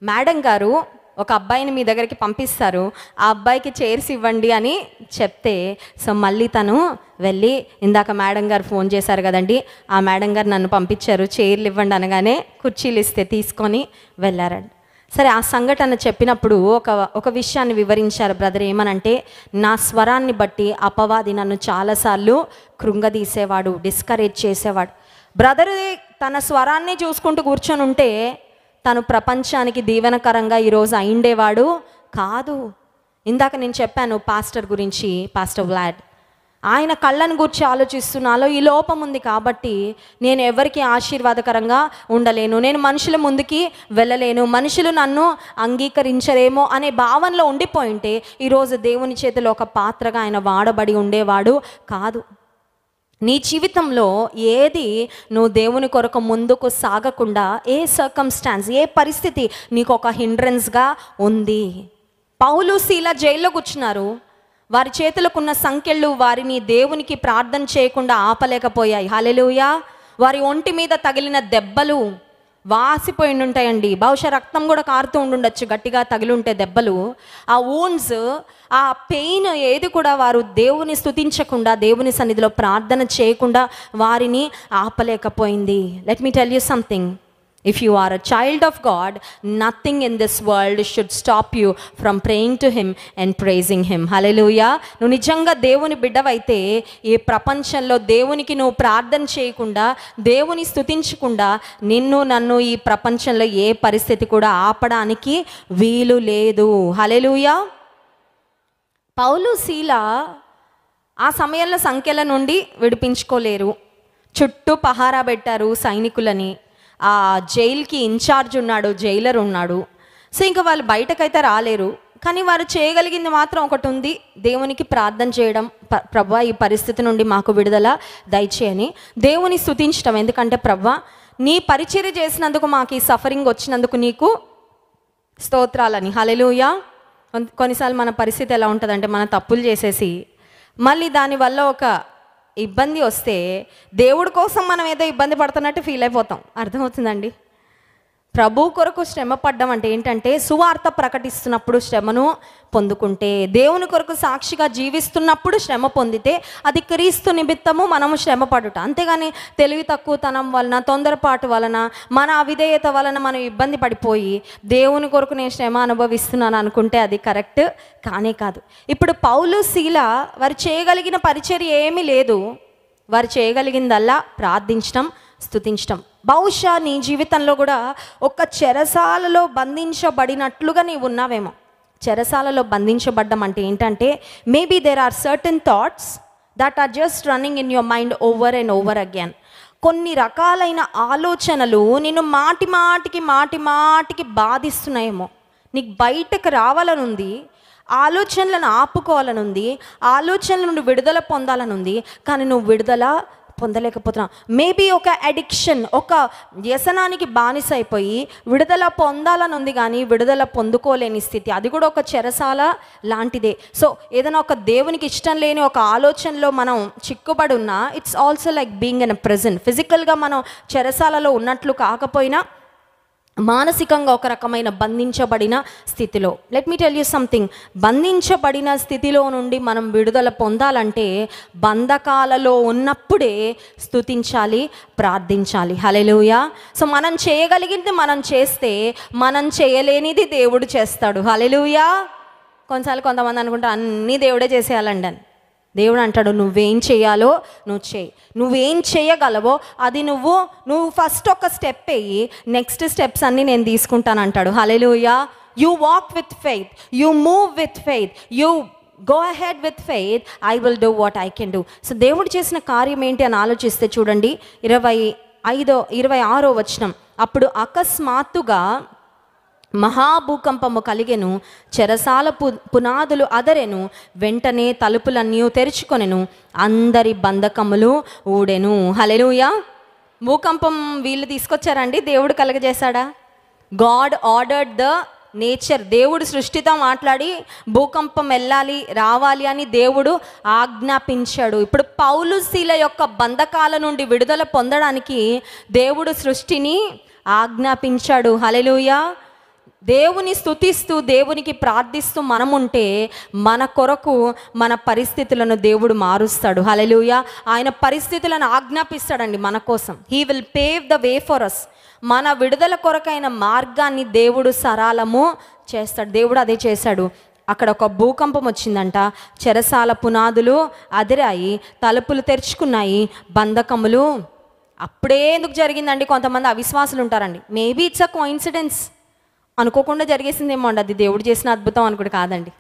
మేడం గారు ఒక అబ్బాయిని మీ దగ్గరికి పంపిస్తారు, ఆ అబ్బాయికి చైర్స్ ఇవ్వండి అని చెప్తే, సో మళ్ళీ తను వెళ్ళి, ఇందాక మేడం గారు ఫోన్ చేశారు కదండి, ఆ మేడం గారు నన్ను పంపించారు, చైర్లు ఇవ్వండి అనగానే కుర్చీలు ఇస్తే తీసుకొని వెళ్ళారండి. సరే, ఆ సంఘటన చెప్పినప్పుడు ఒక విషయాన్ని వివరించారు బ్రదర్. ఏమనంటే, నా స్వరాన్ని బట్టి అపవాది నన్ను చాలాసార్లు కృంగదీసేవాడు, డిస్కరేజ్ చేసేవాడు. బ్రదర్ తన స్వరాన్ని చూసుకుంటూ కూర్చొని ఉంటే తను ప్రపంచానికి దీవెనకరంగా ఈరోజు అయిండేవాడు కాదు. ఇందాక నేను చెప్పాను పాస్టర్ గురించి, పాస్టర్ వ్లాడ్. ఆయన కళ్ళను గురించి ఆలోచిస్తున్నాలో ఈ లోపం ఉంది కాబట్టి నేను ఎవరికి ఆశీర్వాదకరంగా ఉండలేను, నేను మనుషుల ముందుకి వెళ్ళలేను, మనుషులు నన్ను అంగీకరించరేమో అనే భావనలో ఉండిపోయింటే ఈరోజు దేవుని చేతిలో ఒక పాత్రగా ఆయన వాడబడి ఉండేవాడు కాదు. నీ జీవితంలో ఏది నువ్వు దేవుని కొరకు ముందుకు సాగకుండా, ఏ సర్కమ్స్టాన్స్, ఏ పరిస్థితి నీకు ఒక హిండ్రెన్స్గా ఉంది? పౌలు శీల జైల్లో కూర్చున్నారు. వారి చేతులకున్న సంకెళ్ళు వారిని దేవునికి ప్రార్థన చేయకుండా ఆపలేకపోయాయి. హల్లెలూయా. వారి ఒంటి మీద తగిలిన దెబ్బలు వాసిపోయి ఉంటాయండి. బహుశా రక్తం కూడా కారుతూ ఉండుండొచ్చు, గట్టిగా తగిలి ఉంటే దెబ్బలు. ఆ వూండ్స్, ఆ పెయిన్ ఏది కూడా వారు దేవుని స్తుతించకుండా, దేవుని సన్నిధిలో ప్రార్థన చేయకుండా వారిని ఆపలేకపోయింది. Let me tell you something. If you are a child of God, nothing in this world should stop you from praying to Him and praising Him. Hallelujah. నువ్వు నిజంగా దేవుని బిడ్డవైతే ఈ ప్రపంచంలో దేవునికి నువ్వు ప్రార్థన చేయకుండా, దేవుని స్తుతించకుండా నన్ను ఈ ప్రపంచంలో ఏ పరిస్థితి కూడా ఆపడానికి వీలు లేదు. హల్లెలూయా. పౌలు శీల ఆ సమయంలో సంఖ్యల నుండి విడిపించుకోలేరు. చుట్టూ పహారా పెట్టారు సైనికులని. ఆ జైలుకి ఇన్ఛార్జ్ ఉన్నాడు, జైలర్ ఉన్నాడు. సో ఇంకా వాళ్ళు బయటకైతే రాలేరు. కానీ వారు చేయగలిగింది మాత్రం ఒకటి ఉంది, దేవునికి ప్రార్థన చేయడం. ప్రభువా, ఈ పరిస్థితి నుండి మాకు విడుదల దయచేయని దేవుని స్తుతించడం. ఎందుకంటే ప్రభువా, నీ పరిచర్య చేసినందుకు, మాకు ఈ సఫరింగ్ వచ్చినందుకు నీకు స్తోత్రాలని. హల్లెలూయా. కొన్నిసార్లు మన పరిస్థితి ఎలా ఉంటుందంటే, మన తప్పులు చేసేసి మళ్ళీ దానివల్ల ఒక ఇబ్బంది వస్తే దేవుడి కోసం మనం ఏదో ఇబ్బంది పడుతున్నట్టు ఫీల్ అయిపోతాం. అర్థమవుతుందండి? ప్రభు కొరకు శ్రమ పడ్డం అంటే ఏంటంటే, సువార్త ప్రకటిస్తున్నప్పుడు శ్రమను పొందుకుంటే, దేవుని కొరకు సాక్షిగా జీవిస్తున్నప్పుడు శ్రమ పొందితే అది క్రీస్తు నిమిత్తము మనము శ్రమ పడుట. అంతేగాని తెలివి తక్కువతనం వలన, తొందరపాటు వలన, మన అవిధేయత వలన మనం ఇబ్బంది పడిపోయి దేవుని కొరకు నేను శ్రమ అనుభవిస్తున్నాను అనుకుంటే అది కరెక్ట్ కానే కాదు. ఇప్పుడు పౌలు శీల వారు చేయగలిగిన పరిచర్య ఏమీ లేదు. వారు చేయగలిగిందల్లా ప్రార్థించడం, స్తుతించడం. బహుశా నీ జీవితంలో కూడా ఒక చెరసాలలో బంధించబడినట్లుగా నీవు ఉన్నావేమో. చెరసాలలో బంధించబడ్డం అంటే ఏంటంటే, maybe there are certain thoughts that are just running in your mind over and over again. కొన్ని రకాలైన ఆలోచనలు నిన్ను మాటి మాటికి బాధిస్తున్నాయేమో. నీకు బయటకు రావాలనుంది, ఆలోచనలను ఆపుకోవాలనుంది, ఆలోచనల నుండి విడుదల పొందాలనుంది, కానీ నువ్వు విడుదల పొందలేకపోతున్నావు. మేబీ ఒక అడిక్షన్, ఒక వ్యసనానికి బానిస అయిపోయి విడుదల పొందాలని ఉంది కానీ విడుదల పొందుకోలేని స్థితి. అది కూడా ఒక చెరసాల లాంటిదే. సో ఏదైనా ఒక దేవునికి ఇష్టం లేని ఒక ఆలోచనలో మనం చిక్కుబడి ఉన్నా, it's also like being in a prison. ఫిజికల్గా మనం చెరసాలలో ఉన్నట్లు కాకపోయినా మానసికంగా ఒక రకమైన బంధించబడిన స్థితిలో. Let me tell you something. బంధించబడిన స్థితిలో నుండి మనం విడుదల పొందాలంటే బంధకాలలో ఉన్నప్పుడే స్తుతించాలి, ప్రార్థించాలి. హల్లెలూయా. సో మనం చేయగలిగింది మనం చేస్తే, మనం చేయలేనిది దేవుడు చేస్తాడు. హల్లెలూయా. కొన్నిసార్లు కొంతమంది అనుకుంటారు అన్నీ దేవుడే చేసేయాలండి అని. దేవుడు అంటాడు, నువ్వేం చేయాలో నువ్వు చేయి, నువ్వేం చేయగలవో అది నువ్వు ఫస్ట్ ఒక స్టెప్ వేయి, నెక్స్ట్ స్టెప్స్ అన్నీ నేను తీసుకుంటాను అంటాడు. Hallelujah. You walk with faith, you move with faith, you go ahead with faith, I will do what I can do. So దేవుడు చేసిన కార్యం ఏంటి అని ఆలోచిస్తే చూడండి, 26వ వచనం. అప్పుడు అకస్మాత్తుగా మహాభూకంపము కలిగెను, చెరసాల పునాదులు అదరెను, వెంటనే తలుపులన్నీ తెరుచుకొనెను, అందరి బంధకములు ఊడెను. హల్లెలూయా. భూకంపం వీళ్ళు తీసుకొచ్చారండి, దేవుడు కలగజేశాడా? God ordered the nature. దేవుడు సృష్టితో మాట్లాడి భూకంపం రావాలి అని దేవుడు ఆజ్ఞాపించాడు. ఇప్పుడు పౌలు శీల యొక్క బంధకాల నుండి విడుదల పొందడానికి దేవుడు సృష్టిని ఆజ్ఞాపించాడు. హల్లెలూయా. దేవుని స్తుతిస్తూ దేవునికి ప్రార్థిస్తూ మనముంటే మన కొరకు మన పరిస్థితులను దేవుడు మారుస్తాడు. హల్లెలూయా. ఆయన పరిస్థితులను ఆజ్ఞాపిస్తాడండి మన కోసం. He will pave the way for us. మన విడుదల కొరకైన మార్గాన్ని దేవుడు సరళము చేస్తాడు. దేవుడు అదే చేశాడు. అక్కడ ఒక భూకంపం వచ్చిందంట. చెరసాల పునాదులు అదిరాయి, తలుపులు తెరుచుకున్నాయి, బంధకములు. అప్పుడే ఎందుకు జరిగిందండి? కొంతమంది అవిశ్వాసులు ఉంటారండి. మేబీ ఇట్స్ అ కోఇన్సిడెన్స్, అనుకోకుండా జరిగేసిందేమో అండి, అది దేవుడు చేసిన అద్భుతం అనుకోడు. కాదండి.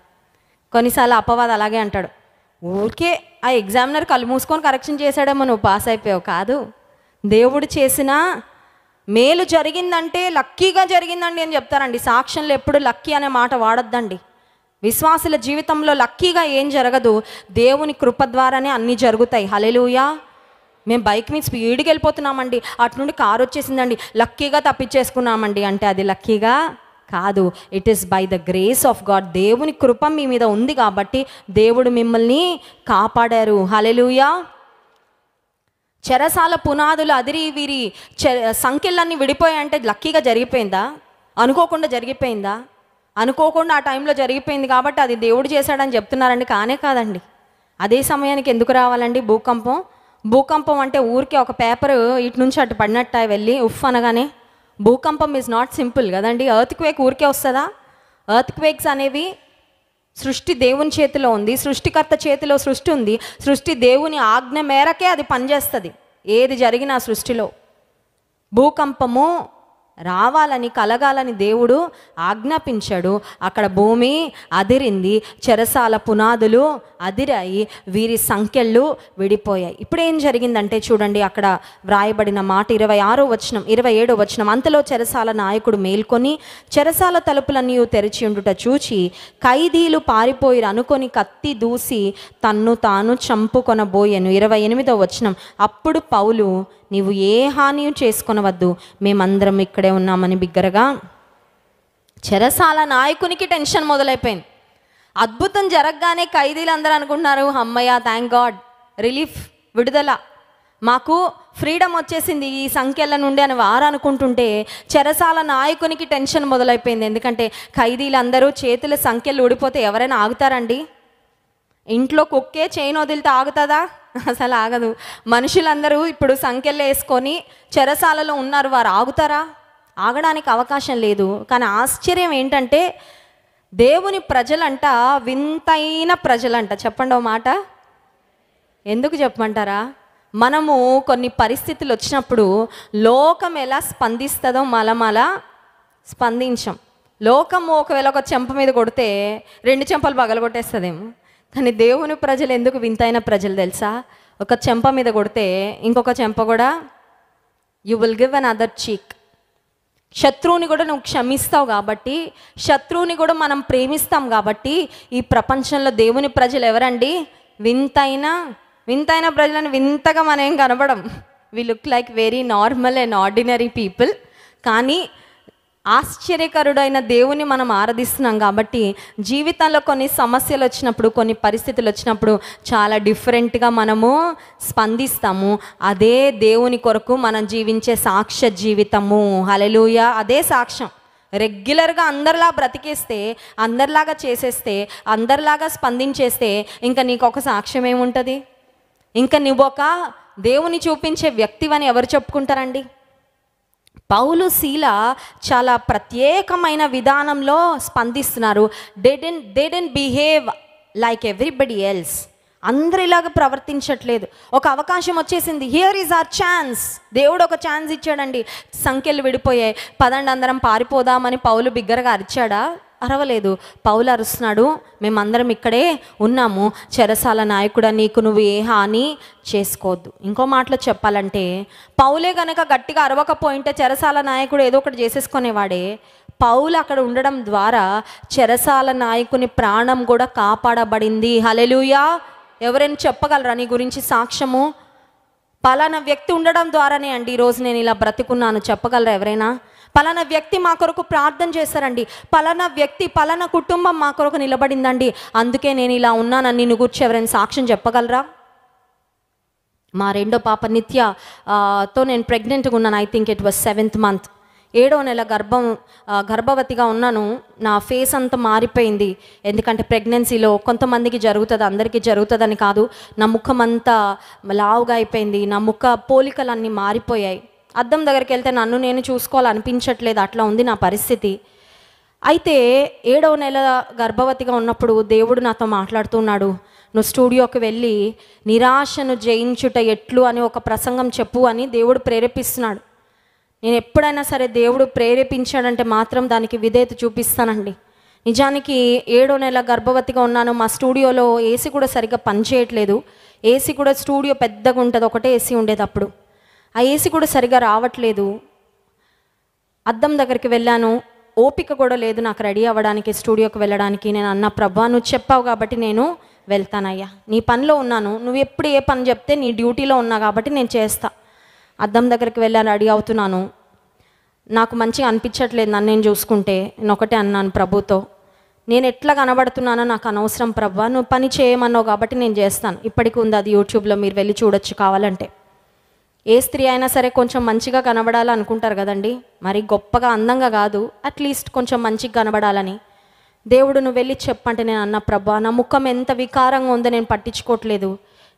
కొన్నిసార్లు అపవాది అలాగే అంటాడు, ఊరికే ఆ ఎగ్జామినర్ కళ్ళు మూసుకొని కరెక్షన్ చేశాడేమో, నువ్వు పాస్ అయిపోయావు. కాదు, దేవుడు చేసిన మేలు జరిగిందంటే లక్కీగా జరిగిందండి అని చెప్తారండి. సాక్ష్యంలో ఎప్పుడు లక్కీ అనే మాట వాడొద్దండి. విశ్వాసుల జీవితంలో లక్కీగా ఏం జరగదు, దేవుని కృప ద్వారానే అన్నీ జరుగుతాయి. హల్లెలూయా. మేము బైక్ మీద స్పీడ్కి వెళ్ళిపోతున్నామండి, అటు నుండి కారు వచ్చేసిందండి, లక్కీగా తప్పించేసుకున్నామండి అంటే అది లక్కీగా కాదు. It is by the grace of God. దేవుని కృప మీ మీద ఉంది కాబట్టి దేవుడు మిమ్మల్ని కాపాడారు. హల్లెలూయా. చెరసాల పునాదులు అదిరి వీరి సంఖ్యలన్నీ విడిపోయాయంటే లక్కీగా జరిగిపోయిందా? అనుకోకుండా జరిగిపోయిందా? అనుకోకుండా ఆ టైంలో జరిగిపోయింది కాబట్టి అది దేవుడు చేశాడని చెప్తున్నారండి. కానే కాదండి. అదే సమయానికి ఎందుకు రావాలండి భూకంపం? భూకంపం అంటే ఊరికే ఒక పేపర్ ఇటు నుంచి అటు పడినట్టు వెళ్ళి ఉఫ్ అనగానే. భూకంపం ఈజ్ నాట్ సింపుల్ కదండి. ఎర్త్ క్వేక్ ఊరికే వస్తుందా? ఎర్త్ క్వేక్స్ అనేవి సృష్టి దేవుని చేతిలో ఉంది, సృష్టికర్త చేతిలో సృష్టి ఉంది. సృష్టి దేవుని ఆజ్ఞ మేరకే అది పనిచేస్తుంది. ఏది జరిగినా సృష్టిలో భూకంపము రావాలని, కలగాలని దేవుడు ఆజ్ఞాపించాడు. అక్కడ భూమి అదిరింది, చెరసాల పునాదులు అదిరాయి, వీరి సంఖ్యలు విడిపోయాయి. ఇప్పుడు ఏం జరిగిందంటే చూడండి, అక్కడ వ్రాయబడిన మాట 26వ వచనం 27వ వచనం. అంతలో చెరసాల నాయకుడు మేల్కొని చెరసాల తలుపులన్నీ తెరిచి ఉండుట చూచి ఖైదీలు పారిపోయిరు అనుకొని కత్తి దూసి తన్ను తాను చంపుకొనబోయెను. 28వ వచనం. అప్పుడు పౌలు, నీవు ఏ హాని చేసుకొనవద్దు, మేమందరం ఇక్కడే ఉన్నామని బిగ్గరగా. చెరసాల నాయకునికి టెన్షన్ మొదలైపోయింది. అద్భుతం జరగగానే ఖైదీలు అందరూ అనుకుంటున్నారు, అమ్మయ్య, థ్యాంక్ గాడ్, రిలీఫ్, విడుదల, మాకు ఫ్రీడమ్ వచ్చేసింది ఈ సంఖ్యల నుండి అని వారు అనుకుంటుంటే చెరసాల నాయకునికి టెన్షన్ మొదలైపోయింది. ఎందుకంటే ఖైదీలందరూ చేతుల సంఖ్యలు ఊడిపోతే ఎవరైనా ఆగుతారండి? ఇంట్లో కుక్కే చైన్ వదిలితే ఆగుతుందా? అసలు ఆగదు. మనుషులందరూ ఇప్పుడు సంఖ్యలు వేసుకొని చెరసాలలో ఉన్నారు, వారు ఆగుతారా? ఆగడానికి అవకాశం లేదు. కానీ ఆశ్చర్యం ఏంటంటే దేవుని ప్రజలంట వింతైన ప్రజలంట. చెప్పండి ఓ మాట. ఎందుకు చెప్పమంటారా? మనము కొన్ని పరిస్థితులు వచ్చినప్పుడు లోకం ఎలా స్పందిస్తుందో మలమల స్పందించం. లోకము ఒకవేళ ఒక చెంప మీద కొడితే 2 చెంపలు పగలగొట్టేస్తుందేమో. కానీ దేవుని ప్రజలు ఎందుకు వింతైన ప్రజలు తెలుసా? ఒక చెంప మీద కొడితే ఇంకొక చెంప కూడా you will give another cheek. శత్రువుని కూడా నువ్వు క్షమిస్తావు కాబట్టి, శత్రువుని కూడా మనం ప్రేమిస్తాం కాబట్టి ఈ ప్రపంచంలో దేవుని ప్రజలు ఎవరండి? వింతైన ప్రజలను వింతగా మనం ఏం కనబడం. We look like very normal and ordinary people. కానీ ఆశ్చర్యకరుడైన దేవుని మనం ఆరాధిస్తున్నాం కాబట్టి జీవితంలో కొన్ని సమస్యలు వచ్చినప్పుడు, కొన్ని పరిస్థితులు వచ్చినప్పుడు చాలా డిఫరెంట్గా మనము స్పందిస్తాము. అదే దేవుని కొరకు మనం జీవించే సాక్ష్య జీవితము. హల్లెలూయా. అదే సాక్ష్యం. రెగ్యులర్గా అందరిలా బ్రతికేస్తే, అందరిలాగా చేసేస్తే, అందరిలాగా స్పందించేస్తే ఇంకా నీకు ఒక సాక్ష్యం ఏముంటుంది? ఇంకా నువ్వు ఒక దేవుని చూపించే వ్యక్తివని ఎవరు చెప్పుకుంటారండి? పౌలు, శీల చాలా ప్రత్యేకమైన విధానంలో స్పందిస్తున్నారు. They didn't behave like everybody else. అందరిలాగా ప్రవర్తించట్లేదు. ఒక అవకాశం వచ్చేసింది, హియర్ ఈజ్ అవర్ ఛాన్స్. దేవుడు ఒక ఛాన్స్ ఇచ్చాడండి. సంఖ్యలు విడిపోయాయి, పదండి అందరం పారిపోదామని పౌలు బిగ్గరగా అరిచాడా? అరవలేదు. పౌలు అరుస్తున్నాడు, మేమందరం ఇక్కడే ఉన్నాము, చెరసాల నాయకుడా నీకు నువ్వు ఏ హాని చేసుకోవద్దు. ఇంకో మాటలో చెప్పాలంటే పౌలే గనక గట్టిగా అరవకపోయింటే చెరసాల నాయకుడు ఏదో ఒకటి చేసేసుకునేవాడే. పౌలు అక్కడ ఉండడం ద్వారా చెరసాల నాయకుని ప్రాణం కూడా కాపాడబడింది. హల్లెలూయా. ఎవరైనా చెప్పగలరా నీ గురించి సాక్ష్యము? పలానా వ్యక్తి ఉండడం ద్వారానే అండి ఈరోజు నేను ఇలా బ్రతికున్నాను చెప్పగలరా ఎవరైనా? పలానా వ్యక్తి మా కొరకు ప్రార్థన చేశారండి, పలానా వ్యక్తి, పలానా కుటుంబం మా కొరకు నిలబడిందండి, అందుకే నేను ఇలా ఉన్నానని నిన్ను గురించి ఎవరైనా సాక్ష్యం చెప్పగలరా? మా రెండో పాప నిత్యతో నేను ప్రెగ్నెంట్గా ఉన్నాను. I think it was 7th month. 7వ నెల గర్భవతిగా ఉన్నాను. నా ఫేస్ అంతా మారిపోయింది. ఎందుకంటే ప్రెగ్నెన్సీలో కొంతమందికి జరుగుతుంది, అందరికీ జరుగుతుందని కాదు. నా ముఖం అంతా లావుగా అయిపోయింది. నా ముఖ పోలికలన్నీ మారిపోయాయి. అద్దం దగ్గరికి వెళ్తే నన్ను నేను చూసుకోవాలనిపించట్లేదు, అట్లా ఉంది నా పరిస్థితి. అయితే 7వ నెల గర్భవతిగా ఉన్నప్పుడు దేవుడు నాతో మాట్లాడుతున్నాడు, నువ్వు స్టూడియోకి వెళ్ళి నిరాశను జయించుట ఎట్లు అని ఒక ప్రసంగం చెప్పు అని దేవుడు ప్రేరేపిస్తున్నాడు. నేను ఎప్పుడైనా సరే దేవుడు ప్రేరేపించాడంటే మాత్రం దానికి విధేయత చూపిస్తానండి. నిజానికి 7వ నెల గర్భవతిగా ఉన్నాను. మా స్టూడియోలో ఏసీ కూడా సరిగ్గా పనిచేయట్లేదు. ఏసీ కూడా స్టూడియో పెద్దగా ఉంటుంది, ఒకటే ఏసీ ఉండేది అప్పుడు. ఆ ఏసీ కూడా సరిగ్గా రావట్లేదు. అద్దం దగ్గరికి వెళ్ళాను, ఓపిక కూడా లేదు నాకు రెడీ అవ్వడానికి, స్టూడియోకి వెళ్ళడానికి. నేను అన్న, ప్రభా నువ్వు చెప్పావు కాబట్టి నేను వెళ్తానయ్యా, నీ పనిలో ఉన్నాను, నువ్వు ఎప్పుడు ఏ పని చెప్తే నీ డ్యూటీలో ఉన్నా కాబట్టి నేను చేస్తా. అద్దం దగ్గరికి వెళ్ళాను, రెడీ అవుతున్నాను. నాకు మంచిగా అనిపించట్లేదు నన్ను నేను చూసుకుంటే. నేను ఒకటే అన్నాను ప్రభుతో, నేను ఎట్లా కనబడుతున్నానో నాకు అనవసరం ప్రభా, నువ్వు పని చేయమన్నావు కాబట్టి నేను చేస్తాను. ఇప్పటికి ఉంది అది యూట్యూబ్లో, మీరు వెళ్ళి చూడొచ్చు కావాలంటే. ఏ స్త్రీ అయినా సరే కొంచెం మంచిగా కనబడాలనుకుంటారు కదండి, మరి గొప్పగా అందంగా కాదు, అట్లీస్ట్ కొంచెం మంచిగా కనబడాలని. దేవుడు నువ్వు వెళ్ళి చెప్పంటే నేను అన్న, ప్రభా నా ముఖం ఎంత వికారంగా ఉందో నేను పట్టించుకోవట్లేదు,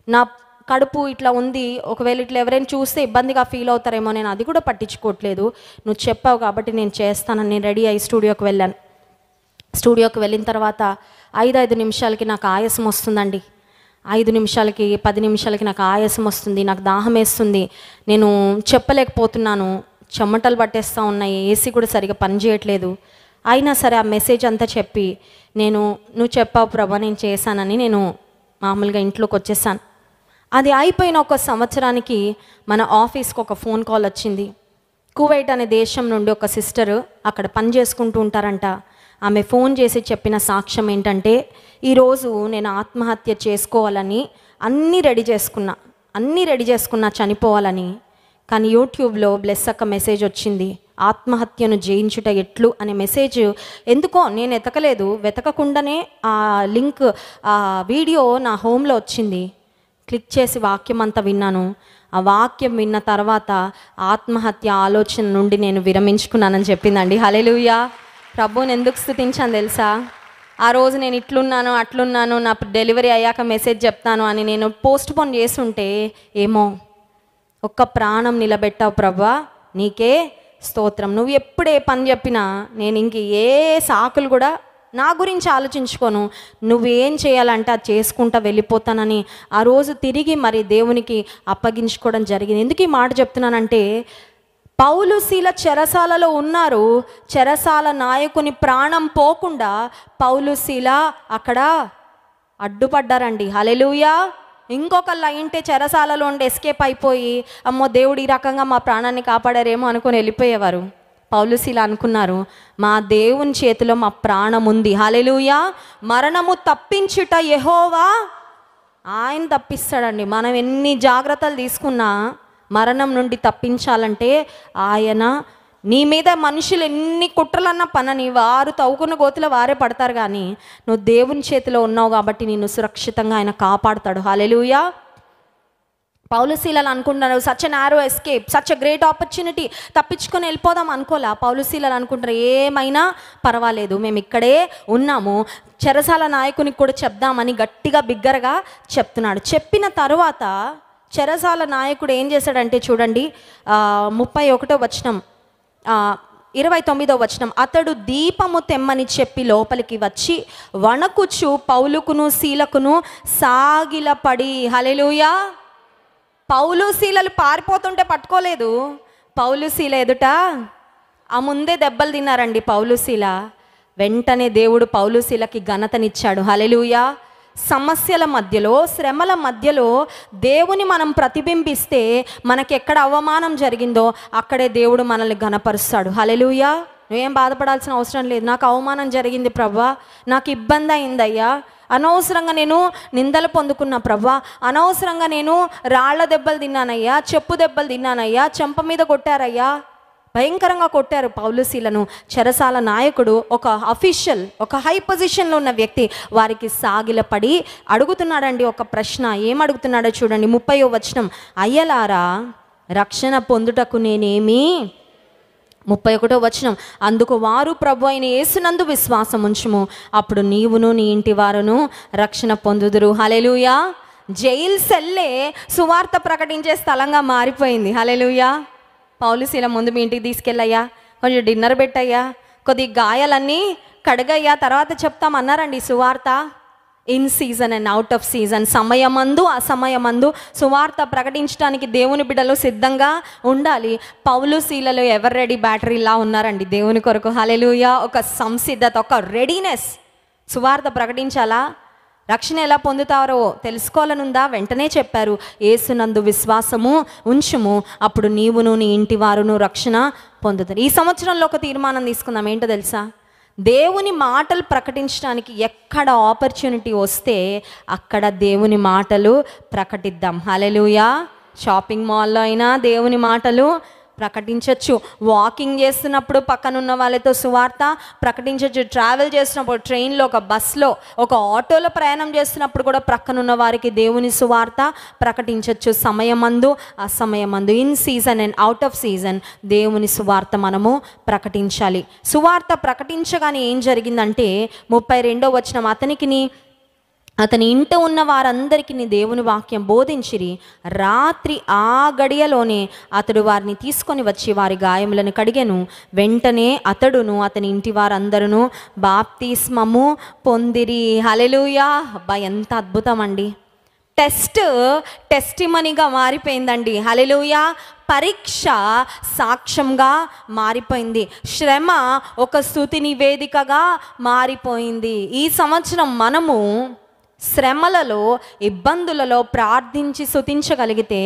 నా కడుపు ఇట్లా ఉంది, ఒకవేళ ఇట్లా ఎవరైనా చూస్తే ఇబ్బందిగా ఫీల్ అవుతారేమో, నేను అది కూడా పట్టించుకోవట్లేదు, నువ్వు చెప్పావు కాబట్టి నేను చేస్తానని నేను రెడీ అయ్యి స్టూడియోకి వెళ్ళాను. స్టూడియోకి వెళ్ళిన తర్వాత 5 నిమిషాలకి నాకు ఆయాసం వస్తుందండి. 5 నిమిషాలకి 10 నిమిషాలకి నాకు ఆయాసం వస్తుంది, నాకు దాహం వేస్తుంది, నేను చెప్పలేకపోతున్నాను, చెమటలు పట్టేస్తూ ఉన్నాయి, ఏసీ కూడా సరిగా పనిచేయట్లేదు. అయినా సరే ఆ మెసేజ్ అంతా చెప్పి నువ్వు చెప్పావు ప్రభా నేను చేశానని నేను మామూలుగా ఇంట్లోకి వచ్చేసాను. అది అయిపోయిన 1 సంవత్సరానికి మన ఆఫీస్కి ఒక ఫోన్ కాల్ వచ్చింది. కువైట్ అనే దేశం నుండి ఒక సిస్టరు అక్కడ పని చేసుకుంటూ ఉంటారంట. ఆమె ఫోన్ చేసి చెప్పిన సాక్ష్యం ఏంటంటే, ఈరోజు నేను ఆత్మహత్య చేసుకోవాలని అన్నీ రెడీ చేసుకున్నా చనిపోవాలని. కానీ యూట్యూబ్లో బ్లెస్ అక్క మెసేజ్ వచ్చింది, ఆత్మహత్యను జయించుట ఎట్లు అనే మెసేజ్. ఎందుకో నేను వెతకకుండానే ఆ లింక్, ఆ వీడియో నా హోమ్లో వచ్చింది. క్లిక్ చేసి వాక్యం అంతా విన్నాను. ఆ వాక్యం విన్న తర్వాత ఆత్మహత్య ఆలోచన నుండి నేను విరమించుకున్నానని చెప్పిందండి. హల్లెలూయా. ప్రభువుని ఎందుకు స్తుతించాను తెలుసా? ఆ రోజు నేను ఇట్లున్నాను అట్లున్నాను, నా డెలివరీ అయ్యాక మెసేజ్ చెప్తాను అని నేను పోస్ట్ పోన్ చేస్తుంటే, ఏమో ఒక్క ప్రాణం నిలబెట్టావు ప్రభా, నీకే స్తోత్రం. నువ్వు ఎప్పుడు ఏ పని చెప్పినా నేను ఇంక ఏ సాకులు కూడా నా గురించి ఆలోచించుకోను, నువ్వేం చేయాలంటే అది చేసుకుంటా వెళ్ళిపోతానని ఆ రోజు తిరిగి మరి దేవునికి అప్పగించుకోవడం జరిగింది. ఎందుకు ఈ మాట చెప్తున్నానంటే, పౌలు శీల చెరసాలలో ఉన్నారు. చెరసాల నాయకుని ప్రాణం పోకుండా పౌలు శీల అక్కడ అడ్డుపడ్డారండి. హల్లెలూయా. ఇంకొకళ్ళు అయింటే చెరసాలలో ఉండి ఎస్కేప్ అయిపోయి, అమ్మో దేవుడు ఈ రకంగా మా ప్రాణాన్ని కాపాడారేమో అనుకొని వెళ్ళిపోయేవారు. పౌలు శీల అనుకున్నారు, మా దేవుని చేతిలో మా ప్రాణం ఉంది. హల్లెలూయా. మరణము తప్పించుట యెహోవా, ఆయన తప్పిస్తాడండి. మనం ఎన్ని జాగ్రత్తలు తీసుకున్నా మరణం నుండి తప్పించాలంటే ఆయన, నీ మీద మనుషులు ఎన్ని కుట్రలన్నా పనని, వారు తవ్వుకున్న గోతులో వారే పడతారు, కానీ నువ్వు దేవుని చేతిలో ఉన్నావు కాబట్టి నిన్ను సురక్షితంగా ఆయన కాపాడుతాడు. హల్లెలూయా. పౌలు శీలలు అనుకుంటున్నారు, such a narrow escape, such a great opportunity, తప్పించుకొని వెళ్ళిపోదాం అనుకోలే. పౌలు శీలలు అనుకుంటారు, ఏమైనా పర్వాలేదు, మేము ఇక్కడే ఉన్నాము, చెరసాల నాయకునికి కూడా చెప్దామని గట్టిగా బిగ్గరగా చెప్తున్నాడు. చెప్పిన తరువాత చెరసాల నాయకుడు ఏం చేశాడంటే చూడండి, 31వ వచనం, 29వ వచనం, అతడు దీపము తెమ్మని చెప్పి లోపలికి వచ్చి వణకుచు పౌలుకును శీలకును సాగిలపడి. హల్లెలూయా. పౌలు శీలలు పారిపోతుంటే పట్టుకోలేదు, పౌలు శీల ఎదుట ఆ ముందే దెబ్బలు తిన్నారండి పౌలు శీల. వెంటనే దేవుడు పౌలు శీలకి ఘనతనిచ్చాడు. హల్లెలూయా. సమస్యల మధ్యలో, శ్రమల మధ్యలో దేవుని మనం ప్రతిబింబిస్తే మనకి ఎక్కడ అవమానం జరిగిందో అక్కడే దేవుడు మనల్ని ఘనపరుస్తాడు. హల్లెలూయా. నువ్వేం బాధపడాల్సిన అవసరం లేదు. నాకు అవమానం జరిగింది ప్రభా, నాకు ఇబ్బంది అయిందయ్యా, అనవసరంగా నేను నిందలు పొందుకున్నా ప్రభా, అనవసరంగా నేను రాళ్ల దెబ్బలు తిన్నానయ్యా, చెప్పు దెబ్బలు తిన్నానయ్యా, చెంప మీద కొట్టారయ్యా, భయంకరంగా కొట్టారు పౌలు శీలను. చెరసాల నాయకుడు, ఒక అఫీషియల్, ఒక హై పొజిషన్లో ఉన్న వ్యక్తి వారికి సాగిలపడి అడుగుతున్నాడండి ఒక ప్రశ్న. ఏం అడుగుతున్నాడో చూడండి, 30వ వచనం, అయ్యలారా రక్షణ పొందుటకు నేనేమి 31వ వచనం, అందుకు వారు ప్రభు అయిన యేసునందు విశ్వాసం ఉంచుము, అప్పుడు నీవును నీ ఇంటి వారును రక్షణ పొందుదురు. హల్లెలూయా. జైలు సెల్లే సువార్త ప్రకటించే స్థలంగా మారిపోయింది. హల్లెలూయా. పౌలు శీల ముందు మీ ఇంటికి తీసుకెళ్ళయ్యా, కొంచెం డిన్నర్ పెట్టయ్యా, కొద్ది గాయాలన్నీ కడగయ్యా, తర్వాత చెప్తామన్నారండి సువార్త. In season and out of season, సమయమందు అసమయమందు సువార్త ప్రకటించడానికి దేవుని బిడ్డలు సిద్ధంగా ఉండాలి. పౌలు శీలలో ఎవరు రెడీ బ్యాటరీలా ఉన్నారండి దేవుని కొరకు. హల్లెలూయా. ఒక సంసిద్ధత, ఒక రెడీనెస్. సువార్త ప్రకటించాలా, రక్షణ ఎలా పొందుతారో తెలుసుకోవాలనుందా? వెంటనే చెప్పారు, యేసునందు విశ్వాసము ఉంచుము, అప్పుడు నీవును నీ ఇంటి వారును రక్షణ పొందుతారు. ఈ సంవత్సరంలో ఒక తీర్మానం తీసుకుందాం. ఏంటో తెలుసా? దేవుని మాటలు ప్రకటించడానికి ఎక్కడ ఆపర్చునిటీ వస్తే అక్కడ దేవుని మాటలు ప్రకటిద్దాం. హల్లెలూయా. షాపింగ్ మాల్లో అయినా దేవుని మాటలు ప్రకటించవచ్చు. వాకింగ్ చేస్తున్నప్పుడు పక్కనున్న వాళ్ళతో సువార్త ప్రకటించవచ్చు. ట్రావెల్ చేస్తున్నప్పుడు, ట్రైన్లో, ఒక బస్లో, ఒక ఆటోలో ప్రయాణం చేస్తున్నప్పుడు కూడా ప్రక్కనున్న వారికి దేవుని సువార్త ప్రకటించవచ్చు. సమయమందు అసమయమందు, in season and out of season దేవుని సువార్త మనము ప్రకటించాలి. సువార్త ప్రకటించగానే ఏం జరిగిందంటే 32వ వచనం, అతని ఇంట ఉన్న వారందరికీ దేవుని వాక్యం బోధించిరి. రాత్రి ఆ గడియలోనే అతడు వారిని తీసుకొని వచ్చి వారి గాయములను కడిగెను. వెంటనే అతడును అతని ఇంటి వారందరూ బాప్తిస్మము పొందిరి. హల్లెలూయా. అబ్బా, ఎంత అద్భుతం అండి. టెస్టిమనీగా మారిపోయిందండి. హల్లెలూయా. పరీక్ష సాక్ష్యంగా మారిపోయింది. శ్రమ ఒక స్తుతి నివేదికగా మారిపోయింది. ఈ సంవత్సరం మనము శ్రమలలో, ఇబ్బందులలో ప్రార్థించి స్తుతించగలిగితే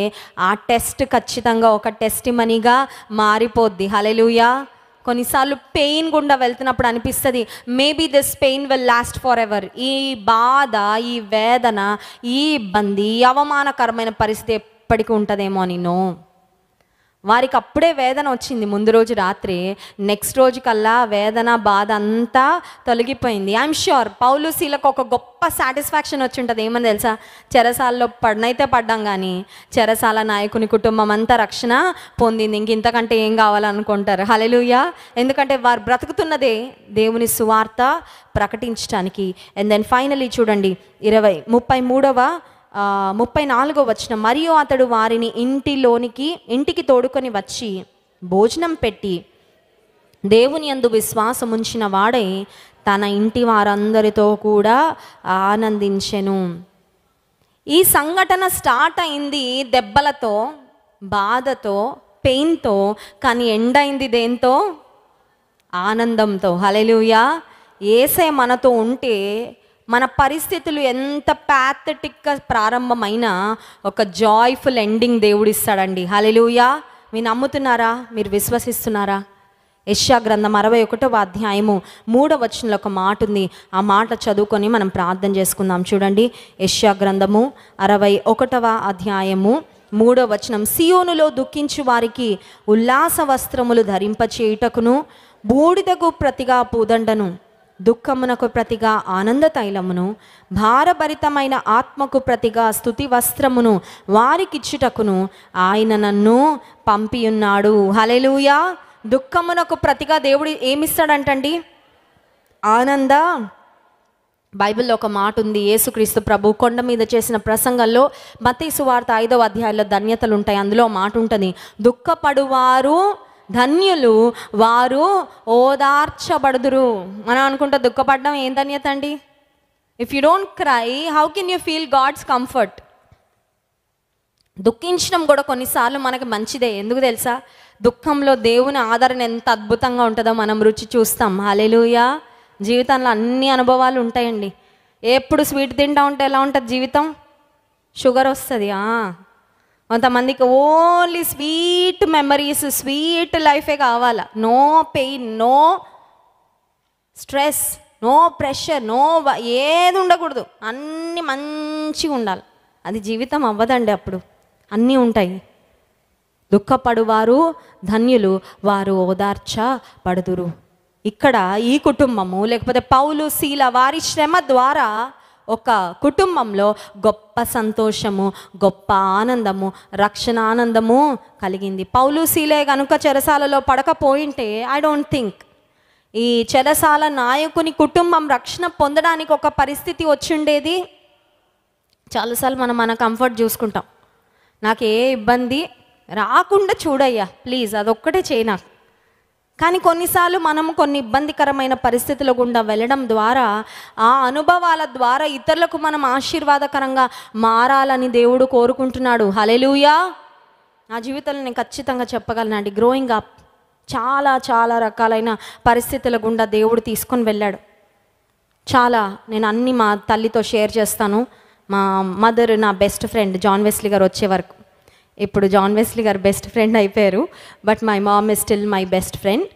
ఆ టెస్ట్ ఖచ్చితంగా ఒక టెస్టిమనీగా మారిపోద్ది. హల్లెలూయా. కొన్నిసార్లు పెయిన్ గుండా వెళ్తున్నప్పుడు అనిపిస్తుంది, maybe this pain will last for ever. ఈ బాధ, ఈ వేదన, ఈ ఇబ్బంది, ఈ అవమానకరమైన పరిస్థితి ఎప్పటికీ ఉంటుందేమో అని. నో, వారికి అప్పుడే వేదన వచ్చింది ముందు రోజు రాత్రి, నెక్స్ట్ రోజు కల్లా వేదన, బాధ అంతా తొలగిపోయింది. ఐఎమ్ ష్యూర్ పౌలు శీలకు ఒక గొప్ప సాటిస్ఫాక్షన్ వచ్చి ఉంటుంది. ఏమని తెలుసా? చెరసాలలో పడినైతే పడ్డాం, కానీ చెరసాల నాయకుని కుటుంబం అంతా రక్షణ పొందింది, ఇంతకంటే ఏం కావాలనుకుంటారు. హల్లెలూయా. ఎందుకంటే వారు బ్రతుకుతున్నదే దేవుని సువార్త ప్రకటించడానికి. అండ్ దెన్ ఫైనలీ చూడండి 34వ వచనం, మరియు అతడు వారిని ఇంటికి తోడుకొని వచ్చి భోజనం పెట్టి దేవుని యందు విశ్వాసం ఉంచిన వాడై తన ఇంటి వారందరితో కూడా ఆనందించెను. ఈ సంఘటన స్టార్ట్ అయింది దెబ్బలతో, బాధతో, పెయిన్తో, కానీ ఎండ్ అయింది దేంతో? ఆనందంతో. హల్లెలూయా. యేసే మనతో ఉంటే మన పరిస్థితులు ఎంత ప్యాథటిక్గా ప్రారంభమైనా ఒక జాయ్ఫుల్ ఎండింగ్ దేవుడు ఇస్తాడండి. హల్లెలూయా. మీరు నమ్ముతున్నారా? మీరు విశ్వసిస్తున్నారా? యెషయా గ్రంథం 61వ అధ్యాయము 3వ వచనంలో ఒక మాట ఉంది. ఆ మాట చదువుకొని మనం ప్రార్థన చేసుకుందాం. చూడండి, యెషయా గ్రంథము 61వ అధ్యాయము 3వ వచనం, సియోనులో దుఃఖించు వారికి ఉల్లాస వస్త్రములు ధరింపచేయుటకును, బూడిదకు ప్రతిగా పూదండను, దుఃఖమునకు ప్రతిగా ఆనంద తైలమును, భారభరితమైన ఆత్మకు ప్రతిగా స్తుతి వస్త్రమును వారికిచ్చుటకును ఆయన నన్ను పంపియున్నాడు. హల్లెలూయా. దుఃఖమునకు ప్రతిగా దేవుడు ఏమిస్తాడంటండి? ఆనంద. బైబిల్లో ఒక మాట ఉంది, యేసుక్రీస్తు ప్రభు కొండ మీద చేసిన ప్రసంగంలో మత్తయి సువార్త 5వ అధ్యాయంలో ధన్యతలు ఉంటాయి. అందులో మాట ఉంటుంది, దుఃఖపడువారు ధన్యులు, వారు ఓదార్చబడుదురు. మనం అనుకుంటా దుఃఖపడడం ఏం ధన్యత అండి? If you don't cry, how can you feel God's comfort? దుఃఖించడం కూడా కొన్నిసార్లు మనకి మంచిదే. ఎందుకు తెలుసా? దుఃఖంలో దేవుని ఆదరణ ఎంత అద్భుతంగా ఉంటుందో మనం రుచి చూస్తాం. హల్లెలూయా. జీవితంలో అన్ని అనుభవాలు ఉంటాయండి. ఎప్పుడు స్వీట్ తింటా ఉంటే ఎలా ఉంటుంది జీవితం? షుగర్ వస్తుంది. కొంతమందికి ఓన్లీ స్వీట్ మెమరీస్, స్వీట్ లైఫే కావాలా. No pain, no stress, no pressure, ఏది ఉండకూడదు, అన్నీ మంచిగా ఉండాలి. అది జీవితం అవ్వదండి. అప్పుడు అన్నీ ఉంటాయి. దుఃఖపడువారు ధన్యులు, వారు ఓదార్చబడుదురు. ఇక్కడ ఈ కుటుంబము, లేకపోతే పౌలు శీల, వారి శ్రమ ద్వారా ఒక కుటుంబంలో గొప్ప సంతోషము, గొప్ప ఆనందము, రక్షణ ఆనందము కలిగింది. పౌలు సీలే కనుక చెరసాలలో పడకపోయింటే ఐ డోంట్ థింక్ ఈ చెరసాల నాయకుని కుటుంబం రక్షణ పొందడానికి ఒక పరిస్థితి వచ్చిండేది. చాలాసార్లు మనం మన కంఫర్ట్ చూసుకుంటాం. నాకు ఏ ఇబ్బంది రాకుండా చూడయ్యా ప్లీజ్, అదొక్కటే చేయి నాకు. కానీ కొన్నిసార్లు మనము కొన్ని ఇబ్బందికరమైన పరిస్థితుల గుండా వెళ్ళడం ద్వారా, ఆ అనుభవాల ద్వారా ఇతరులకు మనం ఆశీర్వాదకరంగా మారాలని దేవుడు కోరుకుంటున్నాడు. హల్లెలూయా. నా జీవితంలో నేను ఖచ్చితంగా చెప్పగలనండి, గ్రోయింగ్ అప్ చాలా చాలా రకాలైన పరిస్థితుల గుండా దేవుడు తీసుకొని వెళ్ళాడు. చాలా, నేను అన్నీ మా తల్లితో షేర్ చేస్తాను. మా మదర్ నా బెస్ట్ ఫ్రెండ్, జాన్ వెస్లీ గారు వచ్చే వరకు. ఇప్పుడు జాన్ వెస్లీ గారు బెస్ట్ ఫ్రెండ్ అయిపోయారు, but my mom is still my best friend.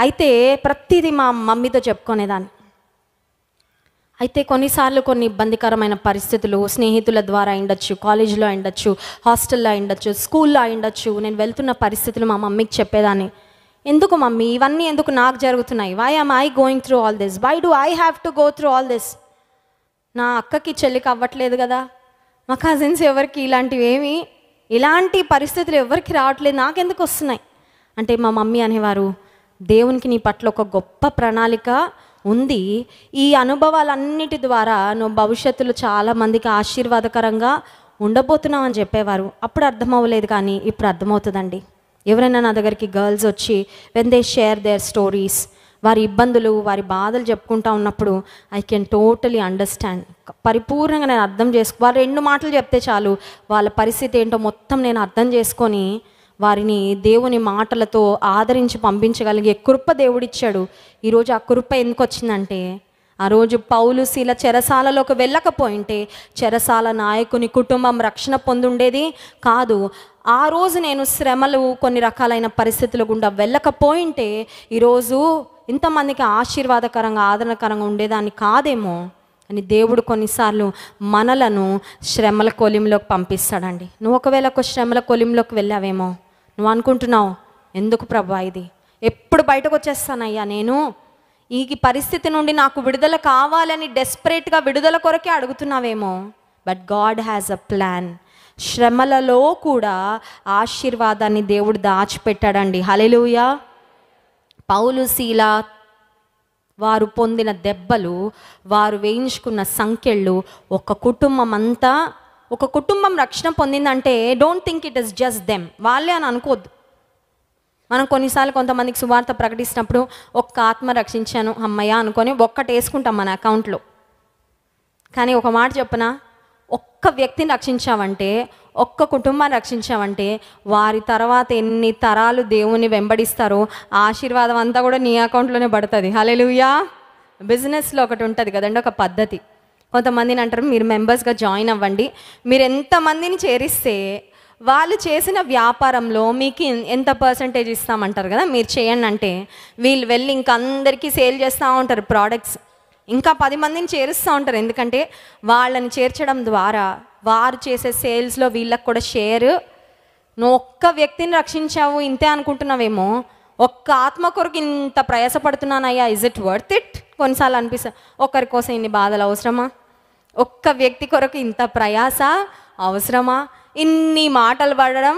అయితే ప్రతిదీ మా మమ్మీతో చెప్పుకునేదాన్ని. అయితే కొన్నిసార్లు కొన్ని ఇబ్బందికరమైన పరిస్థితులు స్నేహితుల ద్వారా అయిండొచ్చు, కాలేజీలో అయిండొచ్చు, హాస్టల్లో అయిండొచ్చు, స్కూల్లో అయిండొచ్చు. నేను వెళ్తున్న పరిస్థితులు మా మమ్మీకి చెప్పేదాన్ని. ఎందుకు మమ్మీ ఇవన్నీ ఎందుకు నాకు జరుగుతున్నాయి? Why am I going through all this? Why do I have to go through all this? నా అక్కకి చెల్లికి అవ్వట్లేదు కదా, మా కజిన్స్ ఎవరికి ఇలాంటి పరిస్థితులు ఎవరికి రావట్లేదు, నాకెందుకు వస్తున్నాయి అంటే మా మమ్మీ అనేవారు, దేవునికి నీ పట్ల ఒక గొప్ప ప్రణాళిక ఉంది. ఈ అనుభవాలన్నిటి ద్వారా నువ్వు భవిష్యత్తులో చాలామందికి ఆశీర్వాదకరంగా ఉండబోతున్నావు అని చెప్పేవారు. అప్పుడు అర్థం అవ్వలేదు, కానీ ఇప్పుడు అర్థమవుతుందండి. ఎవరైనా నా దగ్గరికి గర్ల్స్ వచ్చి when they share their stories, వారి ఇబ్బందులు వారి బాధలు చెప్పుకుంటూ ఉన్నప్పుడు ఐ కెన్ టోటలీ అండర్స్టాండ్. పరిపూర్ణంగా నేను అర్థం వారు 2 మాటలు చెప్తే చాలు వాళ్ళ పరిస్థితి ఏంటో మొత్తం నేను అర్థం చేసుకొని వారిని దేవుని మాటలతో ఆదరించి పంపించగలిగే కృప దేవుడిచ్చాడు. ఈరోజు ఆ కృప ఎందుకు వచ్చిందంటే, ఆ రోజు పౌలు శీల చెరసాలలోకి వెళ్ళకపోయింటే చెరసాల నాయకుని కుటుంబం రక్షణ పొందుండేది కాదు. ఆ రోజు నేను శ్రమలు కొన్ని రకాలైన పరిస్థితుల గుండా వెళ్ళకపోయింటే ఈరోజు ఇంతమందికి ఆశీర్వాదకరంగా ఆదరణకరంగా ఉండేదాన్ని కాదేమో అని దేవుడు కొన్నిసార్లు మనలను శ్రమల కొలింలోకి పంపిస్తాడండి. నువ్వు ఒకవేళ ఒక శ్రమల కొలింలోకి వెళ్ళావేమో, నువ్వు అనుకుంటున్నావు ఎందుకు ప్రభా ఇది, ఎప్పుడు బయటకు వచ్చేస్తానయ్యా నేను, ఈ పరిస్థితి నుండి నాకు విడుదల కావాలని డెస్పరేట్గా విడుదల కొరకే అడుగుతున్నావేమో. But God has a plan. శ్రమలలో కూడా ఆశీర్వాదాన్ని దేవుడు దాచిపెట్టాడండి. హల్లెలూయా. పౌలు శీల వారు పొందిన దెబ్బలు, వారు వేయించుకున్న సంకెళ్ళు, ఒక కుటుంబం రక్షణ పొందిందంటే don't think it is just them, వాళ్ళే అని అనుకోద్దు. మనం కొన్నిసార్లు కొంతమందికి సువార్త ప్రకటిస్తున్నప్పుడు ఒక్క ఆత్మ రక్షించాను అమ్మయ్య అనుకొని ఒక్కటి వేసుకుంటాం మన అకౌంట్లో. కానీ ఒక మాట చెప్పనా, ఒక్క వ్యక్తిని రక్షించావంటే, ఒక్క కుటుంబాన్ని రక్షించావంటే వారి తర్వాత ఎన్ని తరాలు దేవుని వెంబడిస్తారో ఆశీర్వాదం అంతా కూడా నీ అకౌంట్లోనే పడుతుంది. హల్లెలూయా. బిజినెస్లో ఒకటి ఉంటుంది కదండి, ఒక పద్ధతి. కొంతమందిని అంటారు మీరు మెంబర్స్గా జాయిన్ అవ్వండి, మీరు ఎంతమందిని చేరిస్తే వాళ్ళు చేసిన వ్యాపారంలో మీకు ఎంత పర్సంటేజ్ ఇస్తామంటారు కదా, మీరు చేయండి అంటే వీళ్ళు వెళ్ళి ఇంకా అందరికీ సేల్ చేస్తూ ఉంటారు ప్రోడక్ట్స్, ఇంకా 10 మందిని చేరుస్తూ ఉంటారు. ఎందుకంటే వాళ్ళని చేర్చడం ద్వారా వారు చేసే సేల్స్లో వీళ్ళకి కూడా షేర్. నువ్వు ఒక్క వ్యక్తిని రక్షించావు ఇంతే అనుకుంటున్నావేమో, ఒక్క ఆత్మ కొరకు ఇంత ప్రయాసపడుతున్నానయ్యా, ఇజ్ ఇట్ వర్త్ ఇట్? కొన్నిసార్లు అనిపిస్తుంది, ఒక్కరి కోసం ఇన్ని బాధలు అవసరమా, ఒక్క వ్యక్తి కొరకు ఇంత ప్రయాస అవసరమా, ఇన్ని మాటలు పడడం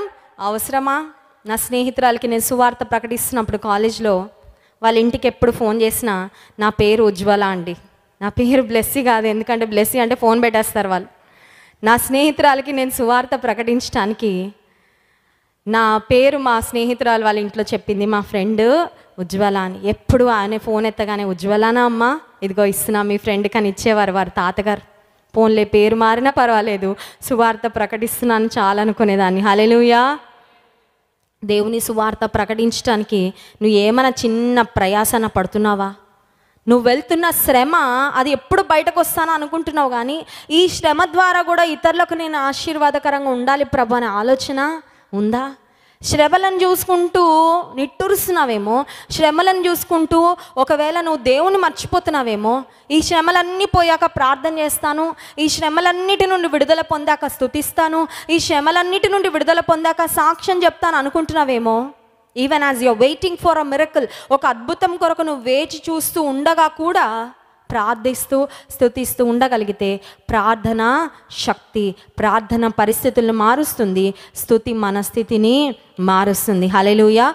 అవసరమా? నా స్నేహితురాలకి నేను సువార్త ప్రకటిస్తున్నప్పుడు కాలేజ్లో వాళ్ళ ఇంటికి ఎప్పుడు ఫోన్ చేసినా నా పేరు ఉజ్వల అండి, నా పేరు బ్లెస్సీ కాదు, ఎందుకంటే బ్లెస్సీ అంటే ఫోన్ పెట్టేస్తారు వాళ్ళు. నా స్నేహితురాలకి నేను సువార్త ప్రకటించడానికి నా పేరు మా స్నేహితురాలు వాళ్ళ ఇంట్లో చెప్పింది, మా ఫ్రెండ్ ఉజ్వల అని. ఎప్పుడు ఆయన ఫోన్ ఎత్తగానే ఉజ్వలనా అమ్మ, ఇదిగో ఇస్తున్నా మీ ఫ్రెండ్కి అని ఇచ్చేవారు వారి తాతగారు. ఫోన్లే పేరు మారినా పర్వాలేదు, సువార్త ప్రకటిస్తున్నాను చాలా అనుకునేదాన్ని. హల్లెలూయా. దేవుని సువార్త ప్రకటించడానికి నువ్వు ఏమైనా చిన్న ప్రయాసన పడుతున్నావా? నువ్వు వెళ్తున్న శ్రమ అది ఎప్పుడు బయటకు వస్తానో అనుకుంటున్నావు, కానీ ఈ శ్రమ ద్వారా కూడా ఇతరులకు నేను ఆశీర్వాదకరంగా ఉండాలి ప్రభు అనే ఆలోచన ఉందా? శ్రమలను చూసుకుంటూ నిట్టూరుస్తున్నావేమో, శ్రమలను చూసుకుంటూ ఒకవేళ నువ్వు దేవుని మర్చిపోతున్నావేమో. ఈ శ్రమలన్నీ పోయాక ప్రార్థన చేస్తాను, ఈ శ్రమలన్నిటి నుండి విడుదల పొందాక స్తుతిస్తాను, ఈ శ్రమలన్నిటి నుండి విడుదల పొందాక సాక్ష్యం చెప్తాను అనుకుంటున్నావేమో. Even as you're waiting for a miracle, ఒక అద్భుతం కొరకు నువ్వు వేచి చూస్తూ ఉండగా కూడా ప్రార్థిస్తూ స్తుతిస్తూ ఉండగలిగితే ప్రార్థన శక్తి, ప్రార్థన పరిస్థితులను మారుస్తుంది, స్తుతి మన స్థితిని మారుస్తుంది. హల్లెలూయా.